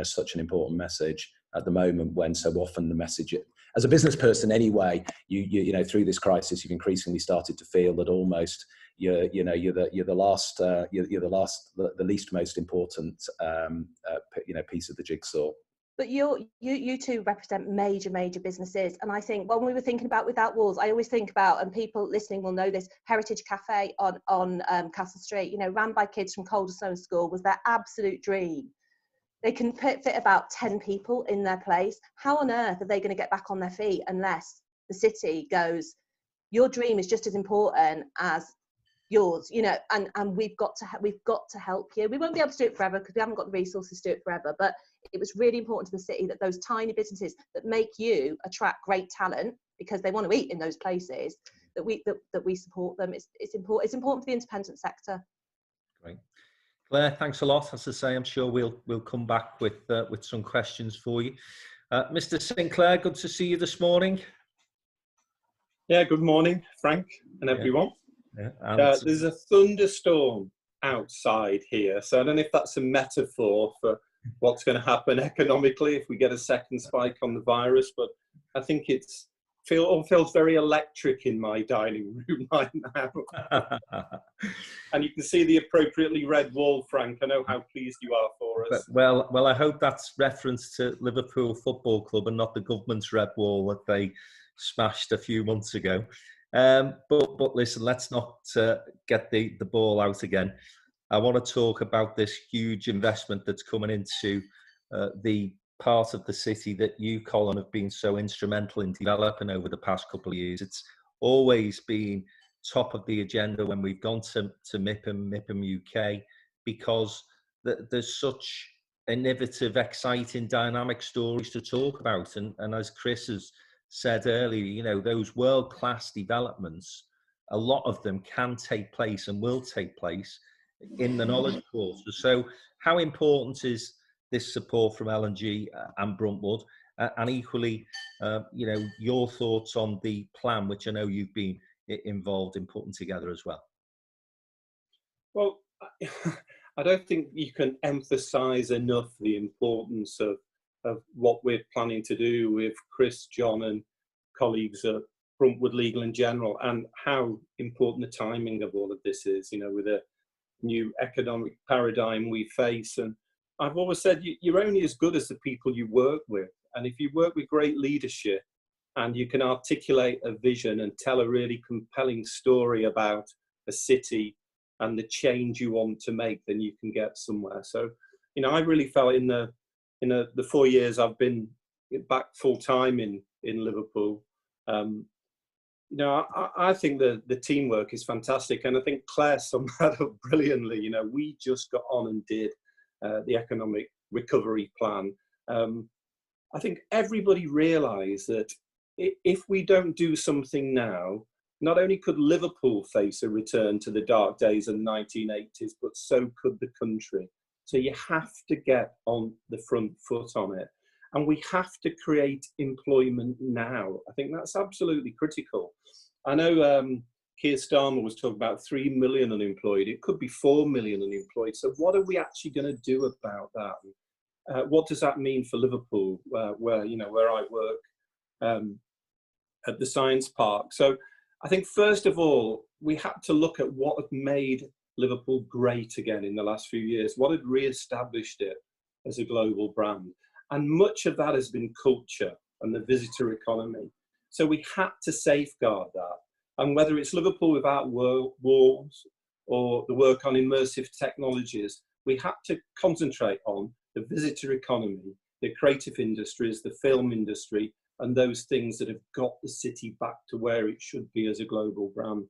message at the moment, when so often the message, as a business person anyway, you know, through this crisis, you've increasingly started to feel that almost you're the least most important piece of the jigsaw. But you two represent major businesses, and I think when we were thinking about Without Walls, I always think about, and people listening will know this, Heritage Cafe on Castle Street, you know, ran by kids from Calderstone School, was their absolute dream. They can fit about 10 people in their place. How on earth are they going to get back on their feet unless the city goes, your dream is just as important as yours, you know, and we've got to help you. We won't be able to do it forever because we haven't got the resources to do it forever, but it was really important to the city that those tiny businesses that make you attract great talent because they want to eat in those places, that we support them. It's important for the independent sector. Great. Claire, thanks a lot. As I say, I'm sure we'll come back with some questions for you. Mr. Sinclair, good to see you this morning. Yeah, good morning, Frank and everyone. Yeah, there's a thunderstorm outside here, so I don't know if that's a metaphor for what's going to happen economically if we get a second spike on the virus, but I think feels very electric in my dining room right now. And you can see the appropriately red wall, Frank. I know how pleased you are for us. Well, I hope that's reference to Liverpool Football Club and not the government's red wall that they smashed a few months ago. But listen, let's not get the ball out again. I want to talk about this huge investment that's coming into the part of the city that you, Colin, have been so instrumental in developing over the past couple of years. It's always been top of the agenda when we've gone to MIPIM UK, because there's such innovative, exciting, dynamic stories to talk about. And as Chris has said earlier, you know, those world-class developments, a lot of them can take place and will take place in the knowledge quarter. So how important is this support from L&G and Bruntwood? And equally, you know, your thoughts on the plan, which I know you've been involved in putting together as well. Well, I don't think you can emphasize enough the importance of of what we're planning to do with Chris, John and colleagues at Bruntwood Legal and General, and how important the timing of all of this is, you know, with a new economic paradigm we face. And I've always said you're only as good as the people you work with. And if you work with great leadership and you can articulate a vision and tell a really compelling story about a city and the change you want to make, then you can get somewhere. So, you know, I really felt in the 4 years I've been back full time in Liverpool, you know, I think the teamwork is fantastic, and I think Claire summed that up brilliantly. You know, we just got on and did the economic recovery plan. I think everybody realised that if we don't do something now, not only could Liverpool face a return to the dark days of the 1980s, but so could the country. So you have to get on the front foot on it. And we have to create employment now. I think that's absolutely critical. I know Keir Starmer was talking about 3 million unemployed. It could be 4 million unemployed. So what are we actually going to do about that? What does that mean for Liverpool, where I work at the Science Park? So I think first of all, we had to look at what had made Liverpool great again in the last few years, what had re-established it as a global brand. And much of that has been culture and the visitor economy. So we had to safeguard that. And whether it's Liverpool Without Walls or the work on immersive technologies, we had to concentrate on the visitor economy, the creative industries, the film industry, and those things that have got the city back to where it should be as a global brand.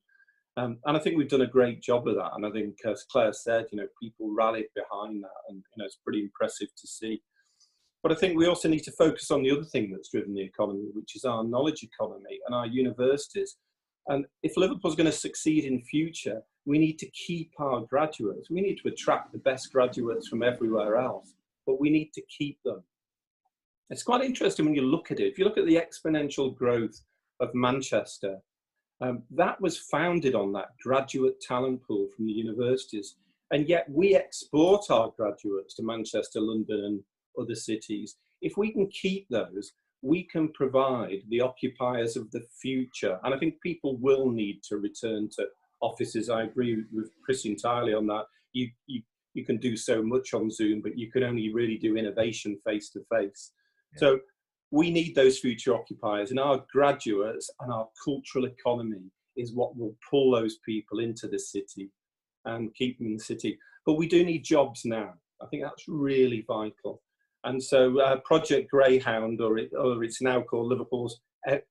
And I think we've done a great job of that. And I think, as Claire said, you know, people rallied behind that, and you know, it's pretty impressive to see. But I think we also need to focus on the other thing that's driven the economy, which is our knowledge economy and our universities. And if Liverpool's going to succeed in future, we need to keep our graduates. We need to attract the best graduates from everywhere else, but we need to keep them. It's quite interesting when you look at it. If you look at the exponential growth of Manchester, that was founded on that graduate talent pool from the universities. And yet we export our graduates to Manchester, London, and other cities. If we can keep those, we can provide the occupiers of the future. And I think people will need to return to offices. I agree with Chris entirely on that. You can do so much on Zoom, but you can only really do innovation face to face. So we need those future occupiers, and our graduates and our cultural economy is what will pull those people into the city and keep them in the city. But we do need jobs now. I think that's really vital. And so Project Greyhound, or it's now called Liverpool's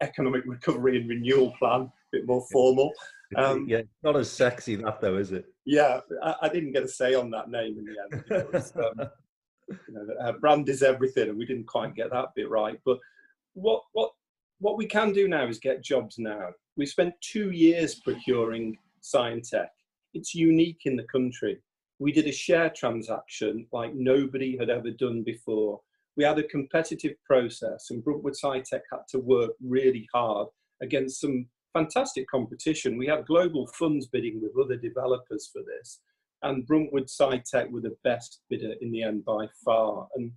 Economic Recovery and Renewal Plan, a bit more formal. Yeah, not as sexy that though, is it? Yeah, I didn't get a say on that name in the end. It was, you know, brand is everything, and we didn't quite get that bit right. But what we can do now is get jobs now. We spent 2 years procuring Sciontec. It's unique in the country. We did a share transaction like nobody had ever done before. We had a competitive process, and Bruntwood Sciontec had to work really hard against some fantastic competition. We had global funds bidding with other developers for this, and Bruntwood Sciontec were the best bidder in the end by far. And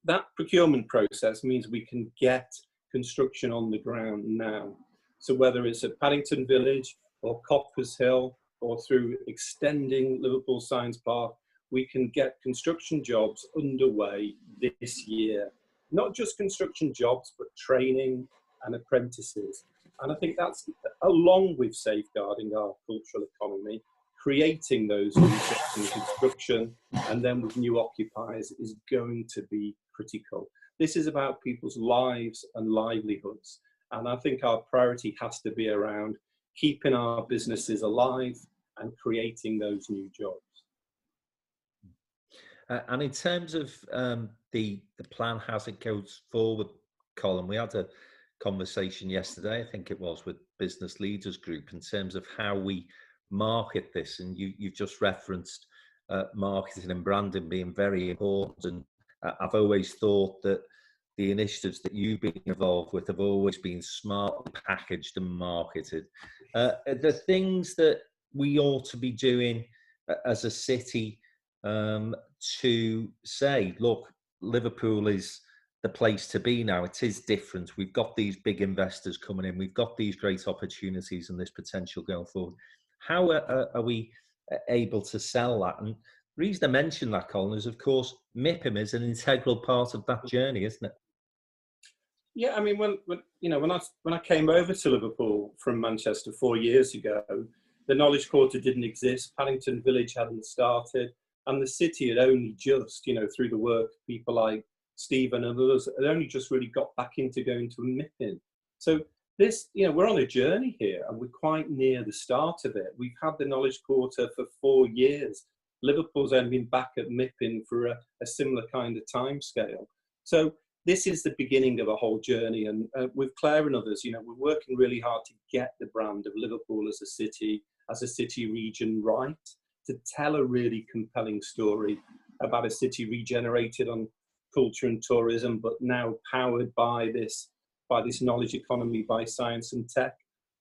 that procurement process means we can get construction on the ground now. So whether it's at Paddington Village or Coppers Hill, or through extending Liverpool Science Park, we can get construction jobs underway this year. Not just construction jobs, but training and apprentices. And I think that's, along with safeguarding our cultural economy, creating those new jobs in construction, and then with new occupiers, is going to be critical. This is about people's lives and livelihoods. And I think our priority has to be around keeping our businesses alive and creating those new jobs. And in terms of the plan as it goes forward, Colin, we had a conversation yesterday, I think it was, with Business Leaders Group in terms of how we market this. And you've just referenced marketing and branding being very important. And I've always thought that the initiatives that you've been involved with have always been smartly packaged and marketed. The things that we ought to be doing as a city to say, look, Liverpool is the place to be now. It is different. We've got these big investors coming in. We've got these great opportunities and this potential going forward. How are we able to sell that? And the reason I mention that, Colin, is of course MIPIM is an integral part of that journey, isn't it? Yeah, I mean, when I came over to Liverpool from Manchester 4 years ago, the Knowledge Quarter didn't exist. Paddington Village hadn't started, and the city had only just, through the work of people like Stephen and others, had only just really got back into going to a MIPIM. So this, we're on a journey here, and we're quite near the start of it. We've had the Knowledge Quarter for 4 years. Liverpool's only been back at MIPIM for a similar kind of timescale. So this is the beginning of a whole journey, and with Claire and others, we're working really hard to get the brand of Liverpool as a city region right, to tell a really compelling story about a city regenerated on culture and tourism, but now powered by this knowledge economy, by science and tech.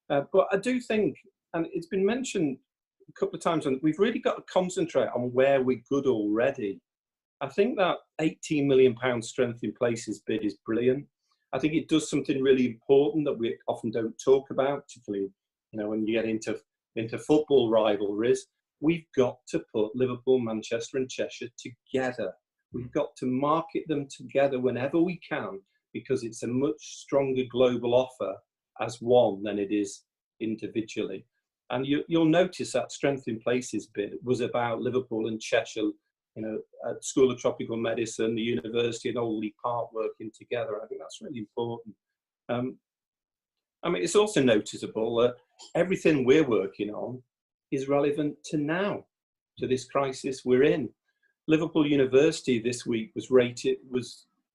But I do think, and it's been mentioned a couple of times, and we've really got to concentrate on where we're good already. I think that £18 million strength in places bid is brilliant. I think it does something really important that we often don't talk about, particularly when you get into football rivalries. We've got to put Liverpool, Manchester and Cheshire together. We've got to market them together whenever we can, because it's a much stronger global offer as one than it is individually. And you'll notice that strength in places bit was about Liverpool and Cheshire, at School of Tropical Medicine, the University and Oglesby Park working together. I think that's really important. It's also noticeable that everything we're working on is relevant to now, to this crisis we're in. Liverpool University this week was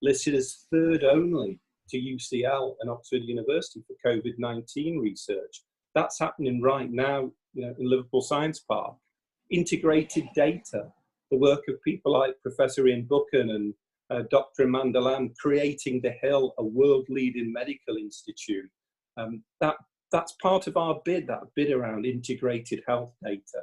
listed as third only to UCL and Oxford University for COVID-19 research. That's happening right now, in Liverpool Science Park. Integrated data, the work of people like Professor Ian Buchan and Dr. Amanda Lamb, creating The Hill, a world-leading medical institute. That's part of our bid, that bid around integrated health data.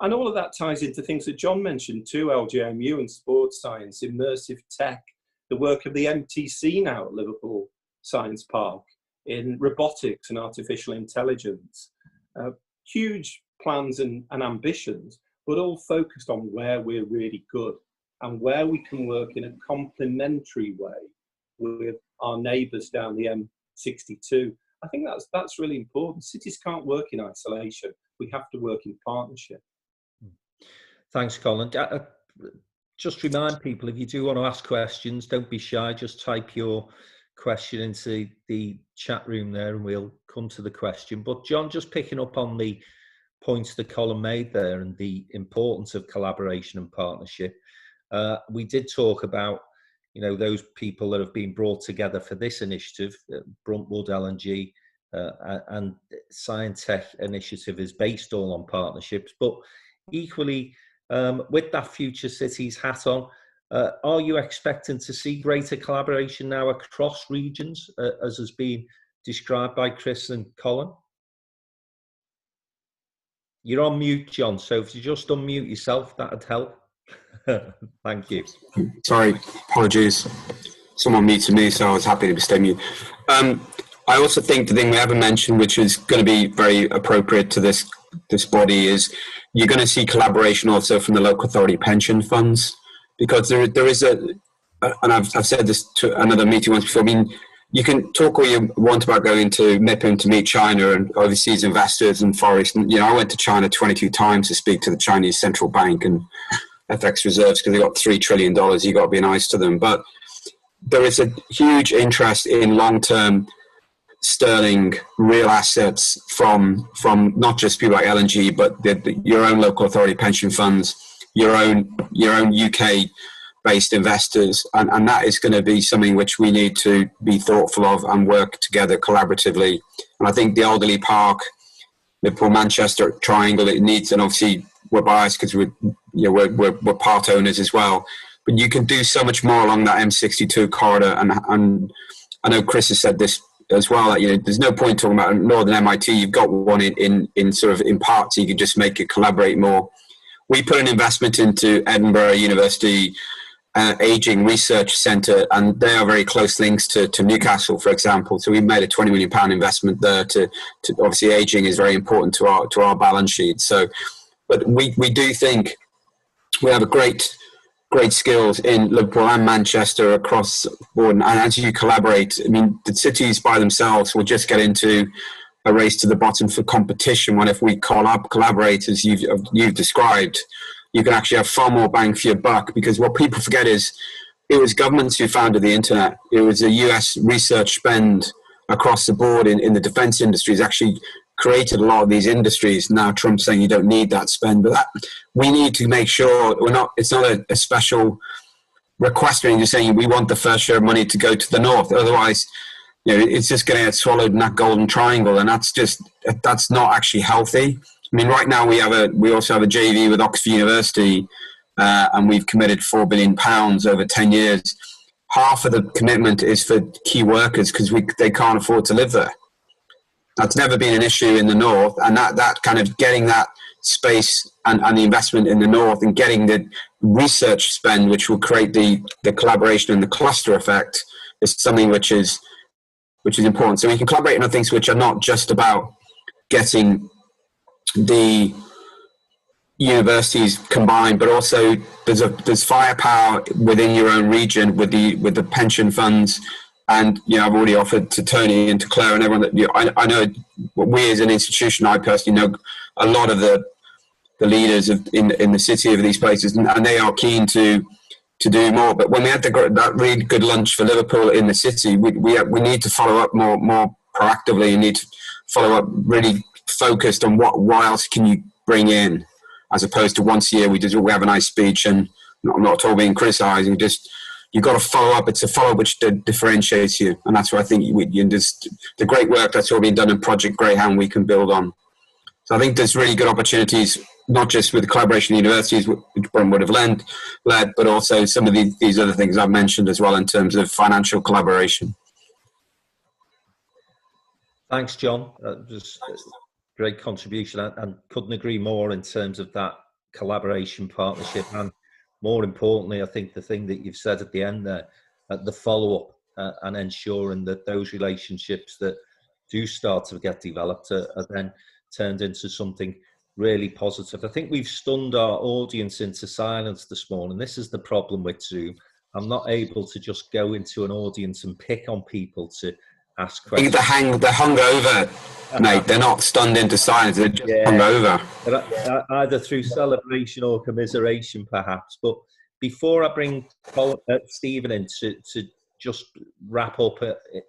And all of that ties into things that John mentioned too, LGMU and sports science, immersive tech, the work of the MTC now at Liverpool Science Park in robotics and artificial intelligence. Huge plans and ambitions, but all focused on where we're really good and where we can work in a complementary way with our neighbours down the M62. I think that's really important. Cities can't work in isolation. We have to work in partnership. Thanks, Colin. Just remind people, if you do want to ask questions, don't be shy. Just type your question into the chat room there and we'll come to the question. But John, just picking up on the points that Colin made there and the importance of collaboration and partnership. We did talk about, those people that have been brought together for this initiative. Bruntwood LNG and Sciontec initiative is based all on partnerships, but equally with that Future Cities hat on, are you expecting to see greater collaboration now across regions, as has been described by Chris and Colin? You're on mute, John, so if you just unmute yourself, that'd help. Thank you. Sorry, apologies. Someone muted me, so I was happy to stay mute. I also think the thing we haven't mentioned, which is going to be very appropriate to this body, is you're going to see collaboration also from the local authority pension funds, because there is and I've said this to another meeting once before. I mean, you can talk all you want about going to MIPIM to meet China and overseas investors and forests. And, I went to China 22 times to speak to the Chinese central bank and FX reserves because they got $3 trillion. You got to be nice to them. But there is a huge interest in long-term sterling real assets from not just people like LNG, but your own local authority pension funds, your own UK based investors, and that is going to be something which we need to be thoughtful of and work together collaboratively. And I think the Oglesby Park, Liverpool Manchester triangle, it needs, and obviously we're biased because we're part owners as well, but you can do so much more along that M62 corridor. And I know Chris has said this as well, that there's no point talking about Northern MIT. You've got one in sort of in parts, so you can just make it collaborate more. We put an investment into Edinburgh University aging research centre, and they are very close links to Newcastle, for example. So we made a £20 million investment there. To obviously, aging is very important to our balance sheet. So, but we do think we have a great skills in Liverpool and Manchester across the board. And as you collaborate, I mean, the cities by themselves will just get into a race to the bottom for competition. When if we collaborate, as you've described, you can actually have far more bang for your buck, because what people forget is it was governments who founded the internet. It was a US research spend across the board in the defense industries actually created a lot of these industries. Now Trump's saying you don't need that spend, but we need to make sure it's not a special request when you're saying we want the first share of money to go to the north. Otherwise, it's just going to get swallowed in that golden triangle, and that's not actually healthy. I mean, right now we also have a JV with Oxford University, and we've committed £4 billion over 10 years. Half of the commitment is for key workers because they can't afford to live there. That's never been an issue in the north, and that kind of getting that space and the investment in the north and getting the research spend, which will create the collaboration and the cluster effect, is something which is important. So we can collaborate on things which are not just about getting the universities combined, but also there's firepower within your own region with the pension funds. And I've already offered to Tony and to Claire and everyone that I know. We as an institution, I personally know a lot of the leaders in the city of these places, and they are keen to do more. But when we had that really good lunch for Liverpool in the city, we need to follow up more proactively. You need to follow up really focused on what else can you bring in, as opposed to once a year we have a nice speech, and I'm not at all being criticising. Just you've got to follow up. It's a follow up which differentiates you, and that's what I think the great work that's already been done in Project Greyhound we can build on. So I think there's really good opportunities, not just with the collaboration of universities, which Bruntwood have led, but also some of these other things I've mentioned as well in terms of financial collaboration. Thanks, John. Just great contribution, and couldn't agree more in terms of that collaboration, partnership, and more importantly, I think the thing that you've said at the end there, the follow-up and ensuring that those relationships that do start to get developed are then turned into something really positive. I think we've stunned our audience into silence this morning. This is the problem with Zoom. I'm not able to just go into an audience and pick on people to ask questions. They're hungover, mate. They're not stunned into silence. They're just hungover. Either through celebration or commiseration, perhaps. But before I bring Stephen in to just wrap up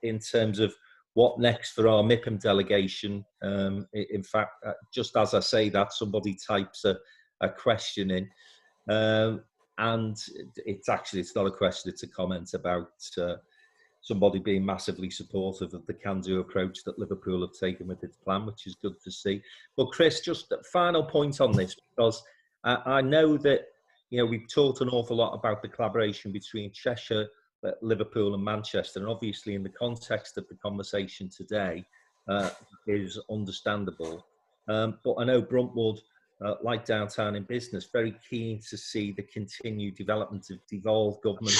in terms of what next for our MIPIM delegation. In fact, just as I say that, somebody types a question in. And it's not a question, it's a comment about somebody being massively supportive of the can-do approach that Liverpool have taken with its plan, which is good to see. But Chris, just a final point on this, because I know that we've talked an awful lot about the collaboration between Cheshire, Liverpool and Manchester, and obviously in the context of the conversation today is understandable. But I know Bruntwood, like Downtown in Business, very keen to see the continued development of devolved government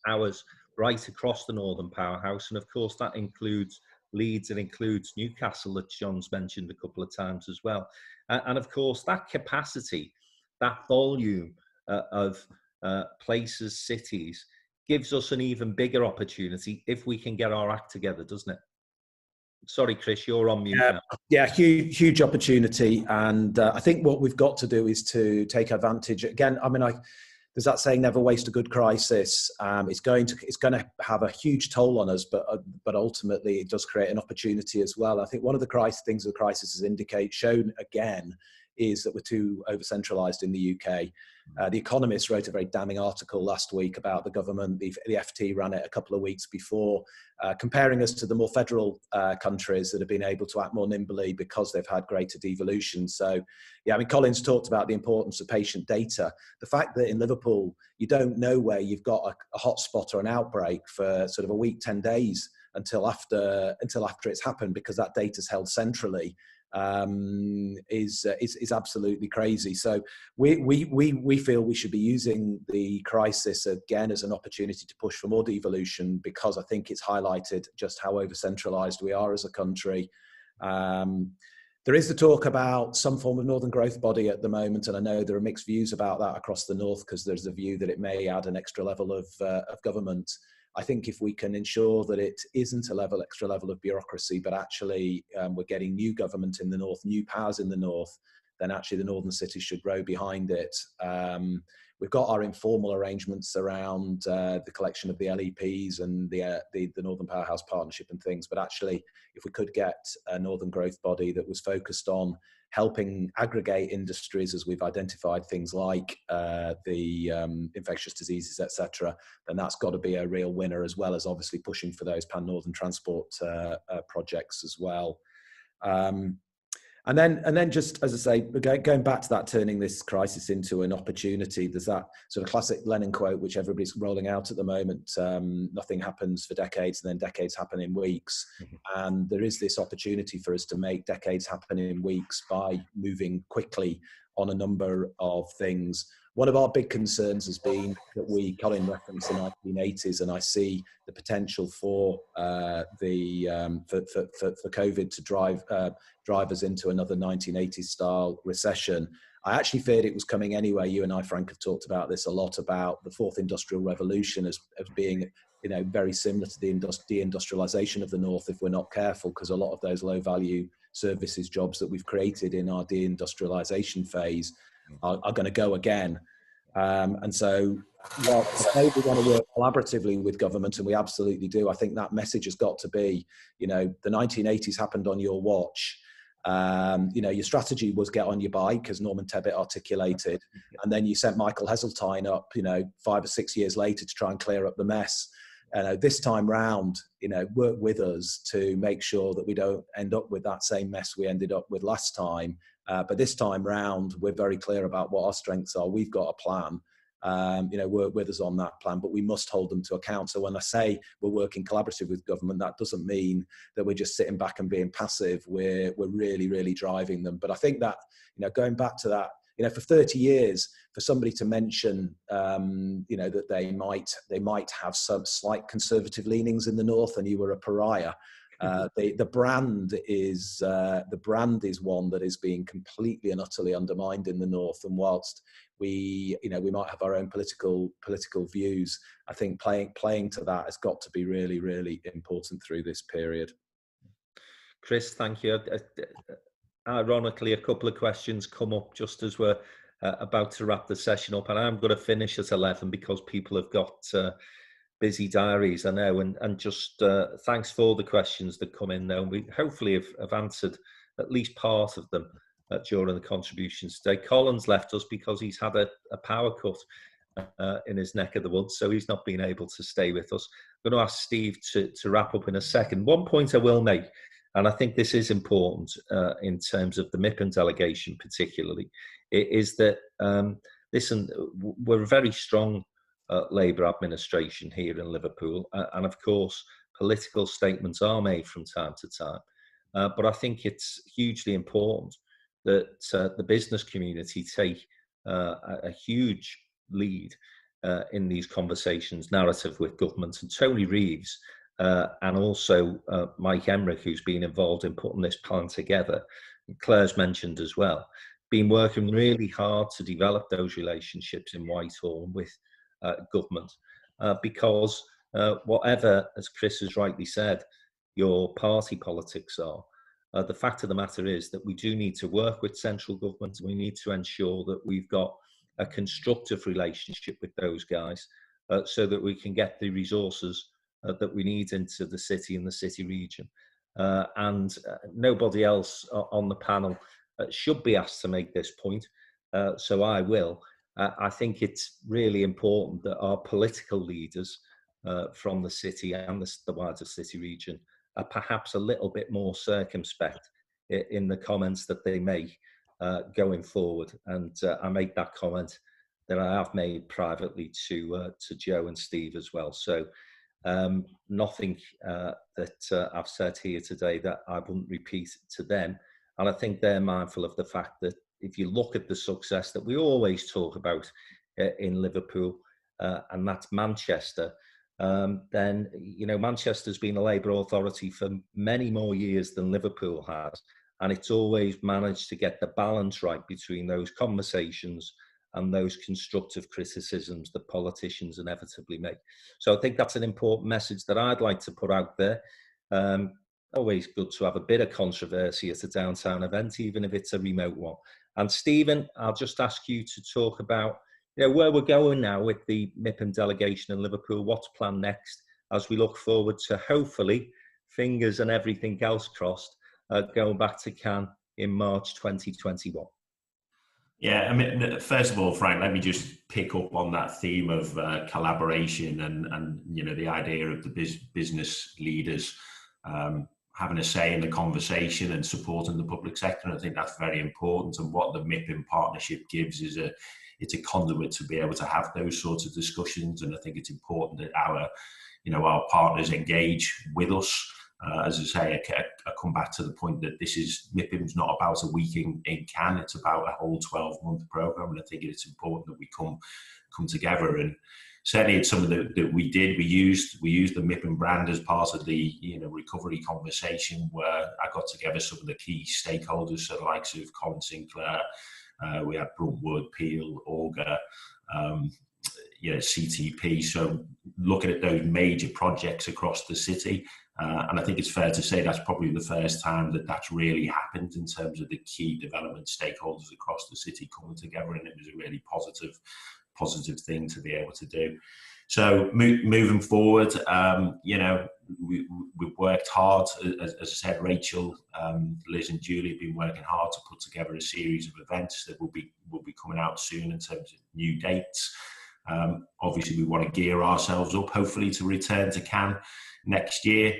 powers right across the Northern Powerhouse. And of course, that includes Leeds, it includes Newcastle, that John's mentioned a couple of times as well. And of course, that capacity, that volume of places, cities, gives us an even bigger opportunity if we can get our act together, doesn't it? Sorry, Chris, you're on mute now. Yeah, huge opportunity. And I think what we've got to do is to take advantage. Again, I mean, there's that saying, never waste a good crisis. It's going to have a huge toll on us, but ultimately it does create an opportunity as well. I think one of the things the crisis has shown again is that we're too over-centralised in the UK. The Economist wrote a very damning article last week about the government. The FT ran it a couple of weeks before, comparing us to the more federal countries that have been able to act more nimbly because they've had greater devolution. So, yeah, I mean, Colin's talked about the importance of patient data. The fact that in Liverpool, you don't know where you've got a hotspot or an outbreak for sort of a week, 10 days until after it's happened, because that data's held centrally. is absolutely crazy. So we feel we should be using the crisis again as an opportunity to push for more devolution, because I think it's highlighted just how over-centralised we are as a country. There is the talk about some form of northern growth body at the moment, and I know there are mixed views about that across the north, because there's a view that it may add an extra level of government. I think if we can ensure that it isn't extra level of bureaucracy, but actually we're getting new government in the north, new powers in the north, then actually the northern cities should row behind it. We've got our informal arrangements around the collection of the LEPs and the Northern Powerhouse Partnership and things, but actually if we could get a northern growth body that was focused on helping aggregate industries, as we've identified things like the infectious diseases, etc., then that's got to be a real winner, as well as obviously pushing for those pan-northern transport projects as well. And then just, as I say, going back to that, turning this crisis into an opportunity, there's that sort of classic Lenin quote, which everybody's rolling out at the moment, nothing happens for decades and then decades happen in weeks. And there is this opportunity for us to make decades happen in weeks by moving quickly on a number of things. One of our big concerns has been that Colin referenced the 1980s, and I see the potential for COVID to drive us into another 1980s style recession. I actually feared it was coming anyway. You and I, Frank, have talked about this a lot, about the fourth industrial revolution as being, very similar to the deindustrialization of the north if we're not careful, because a lot of those low value services jobs that we've created in our deindustrialization phase are going to go again. And so, while I know we want to work collaboratively with government, and we absolutely do, I think that message has got to be, the 1980s happened on your watch. Your strategy was get on your bike, as Norman Tebbit articulated, and then you sent Michael Heseltine up, 5 or 6 years later to try and clear up the mess. This time round, work with us to make sure that we don't end up with that same mess we ended up with last time. But this time round, we're very clear about what our strengths are. We've got a plan. Work with us on that plan, but we must hold them to account. So when I say we're working collaboratively with government, that doesn't mean that we're just sitting back and being passive. We're really, really driving them. But I think that, going back to that, for 30 years, for somebody to mention, that they might have some slight conservative leanings in the north, and you were a pariah. The brand is one that is being completely and utterly undermined in the north. And whilst we might have our own political views, I think playing to that has got to be really, really important through this period. Chris, thank you. Ironically, a couple of questions come up just as we're about to wrap the session up, and I'm going to finish at 11 because people have got busy diaries, I know, and just thanks for all the questions that come in now. We hopefully have answered at least part of them during the contributions today. Colin's left us because he's had a power cut in his neck of the woods, so he's not been able to stay with us. I'm going to ask Steve to wrap up in a second. One point I will make, and I think this is important in terms of the MIPIM delegation particularly, is that, listen, we're a very strong Labour administration here in Liverpool, and of course political statements are made from time to time, but I think it's hugely important that the business community take a huge lead in these conversations, narrative with government, and Tony Reeves and also Mike Emmerich, who's been involved in putting this plan together, Claire's mentioned as well, been working really hard to develop those relationships in Whitehall with government, because whatever, as Chris has rightly said, your party politics are, the fact of the matter is that we do need to work with central government. We need to ensure that we've got a constructive relationship with those guys so that we can get the resources that we need into the city and the city region. And nobody else on the panel should be asked to make this point, so I will. I think it's really important that our political leaders from the city and the wider city region are perhaps a little bit more circumspect in the comments that they make going forward. And I make that comment that I have made privately to Joe and Steve as well. So nothing that I've said here today that I wouldn't repeat to them. And I think they're mindful of the fact that if you look at the success that we always talk about in Liverpool, and that's Manchester, then, you know, Manchester's been a Labour authority for many more years than Liverpool has. And it's always managed to get the balance right between those conversations and those constructive criticisms that politicians inevitably make. So I think that's an important message that I'd like to put out there. Always good to have a bit of controversy at a downtown event, even if it's a remote one. And Stephen, I'll just ask you to talk about, you know, where we're going now with the MIPIM delegation in Liverpool. What's planned next as we look forward to, hopefully, fingers and everything else crossed, going back to Cannes in March 2021. Yeah, I mean, first of all, Frank, let me just pick up on that theme of collaboration and you know, the idea of the business leaders having a say in the conversation and supporting the public sector. And I think that's very important. And what the MIPIM partnership gives is it's a conduit to be able to have those sorts of discussions. And I think it's important that our partners engage with us. As I say, I come back to the point that MIPIM's not about a week in Cannes, it's about a whole 12-month programme, and I think it's important that we come together. And certainly it's something that we did. We used the MIPIM brand as part of the recovery conversation, where I got together some of the key stakeholders, so the likes of Colin Sinclair, we had Bruntwood, Peel, Auger, CTP. So looking at those major projects across the city. And I think it's fair to say that's probably the first time that that's really happened in terms of the key development stakeholders across the city coming together, and it was a really positive thing to be able to do. So moving forward, we've worked hard. As I said, Rachel, Liz and Julie have been working hard to put together a series of events that will be coming out soon in terms of new dates. Obviously, we want to gear ourselves up, hopefully, to return to Cannes next year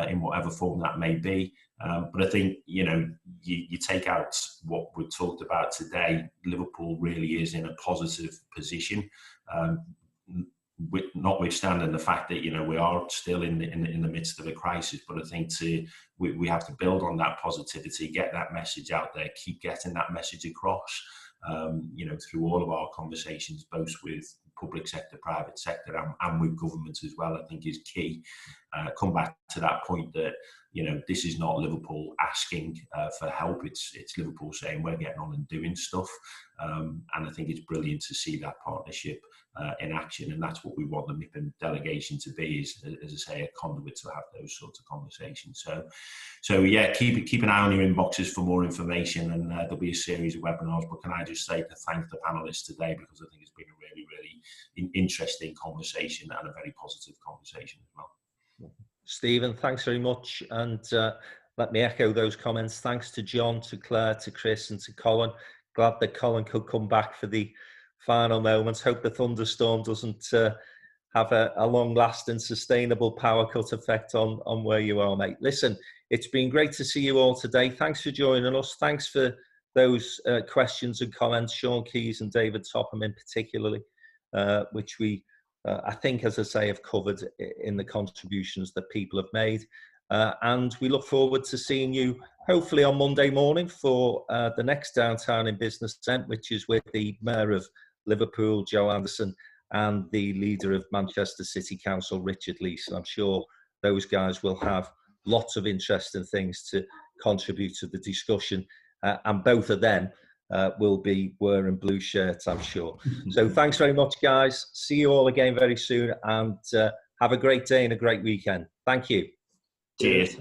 in whatever form that may be. But I think, you take out what we've talked about today, Liverpool really is in a positive position, notwithstanding the fact that, we are still in the midst of a crisis. But I think we have to build on that positivity, get that message out there, keep getting that message across, through all of our conversations, both with public sector, private sector, and with government as well, I think is key. Come back to that point that, this is not Liverpool asking for help. It's Liverpool saying we're getting on and doing stuff. And I think it's brilliant to see that partnership in action. And that's what we want the MIPIM delegation to be, is, as I say, a conduit to have those sorts of conversations. So yeah, keep an eye on your inboxes for more information, and there'll be a series of webinars. But can I just say to thank the panelists today, because I think it's been a really, really interesting conversation and a very positive conversation as well. Stephen, thanks very much. And let me echo those comments. Thanks to John, to Claire, to Chris and to Colin. Glad that Colin could come back for the final moments. Hope the thunderstorm doesn't have a long-lasting, sustainable power cut effect on where you are, mate. Listen, it's been great to see you all today. Thanks for joining us. Thanks for those questions and comments, Sean Keys and David Topham in particularly, which we, I think, as I say, have covered in the contributions that people have made. And we look forward to seeing you hopefully on Monday morning for the next Downtown in Business event, which is with the Mayor of Liverpool, Joe Anderson, and the leader of Manchester City Council, Richard Leese. I'm sure those guys will have lots of interesting things to contribute to the discussion. And both of them will be wearing blue shirts, I'm sure. So thanks very much, guys. See you all again very soon, and have a great day and a great weekend. Thank you. Cheers.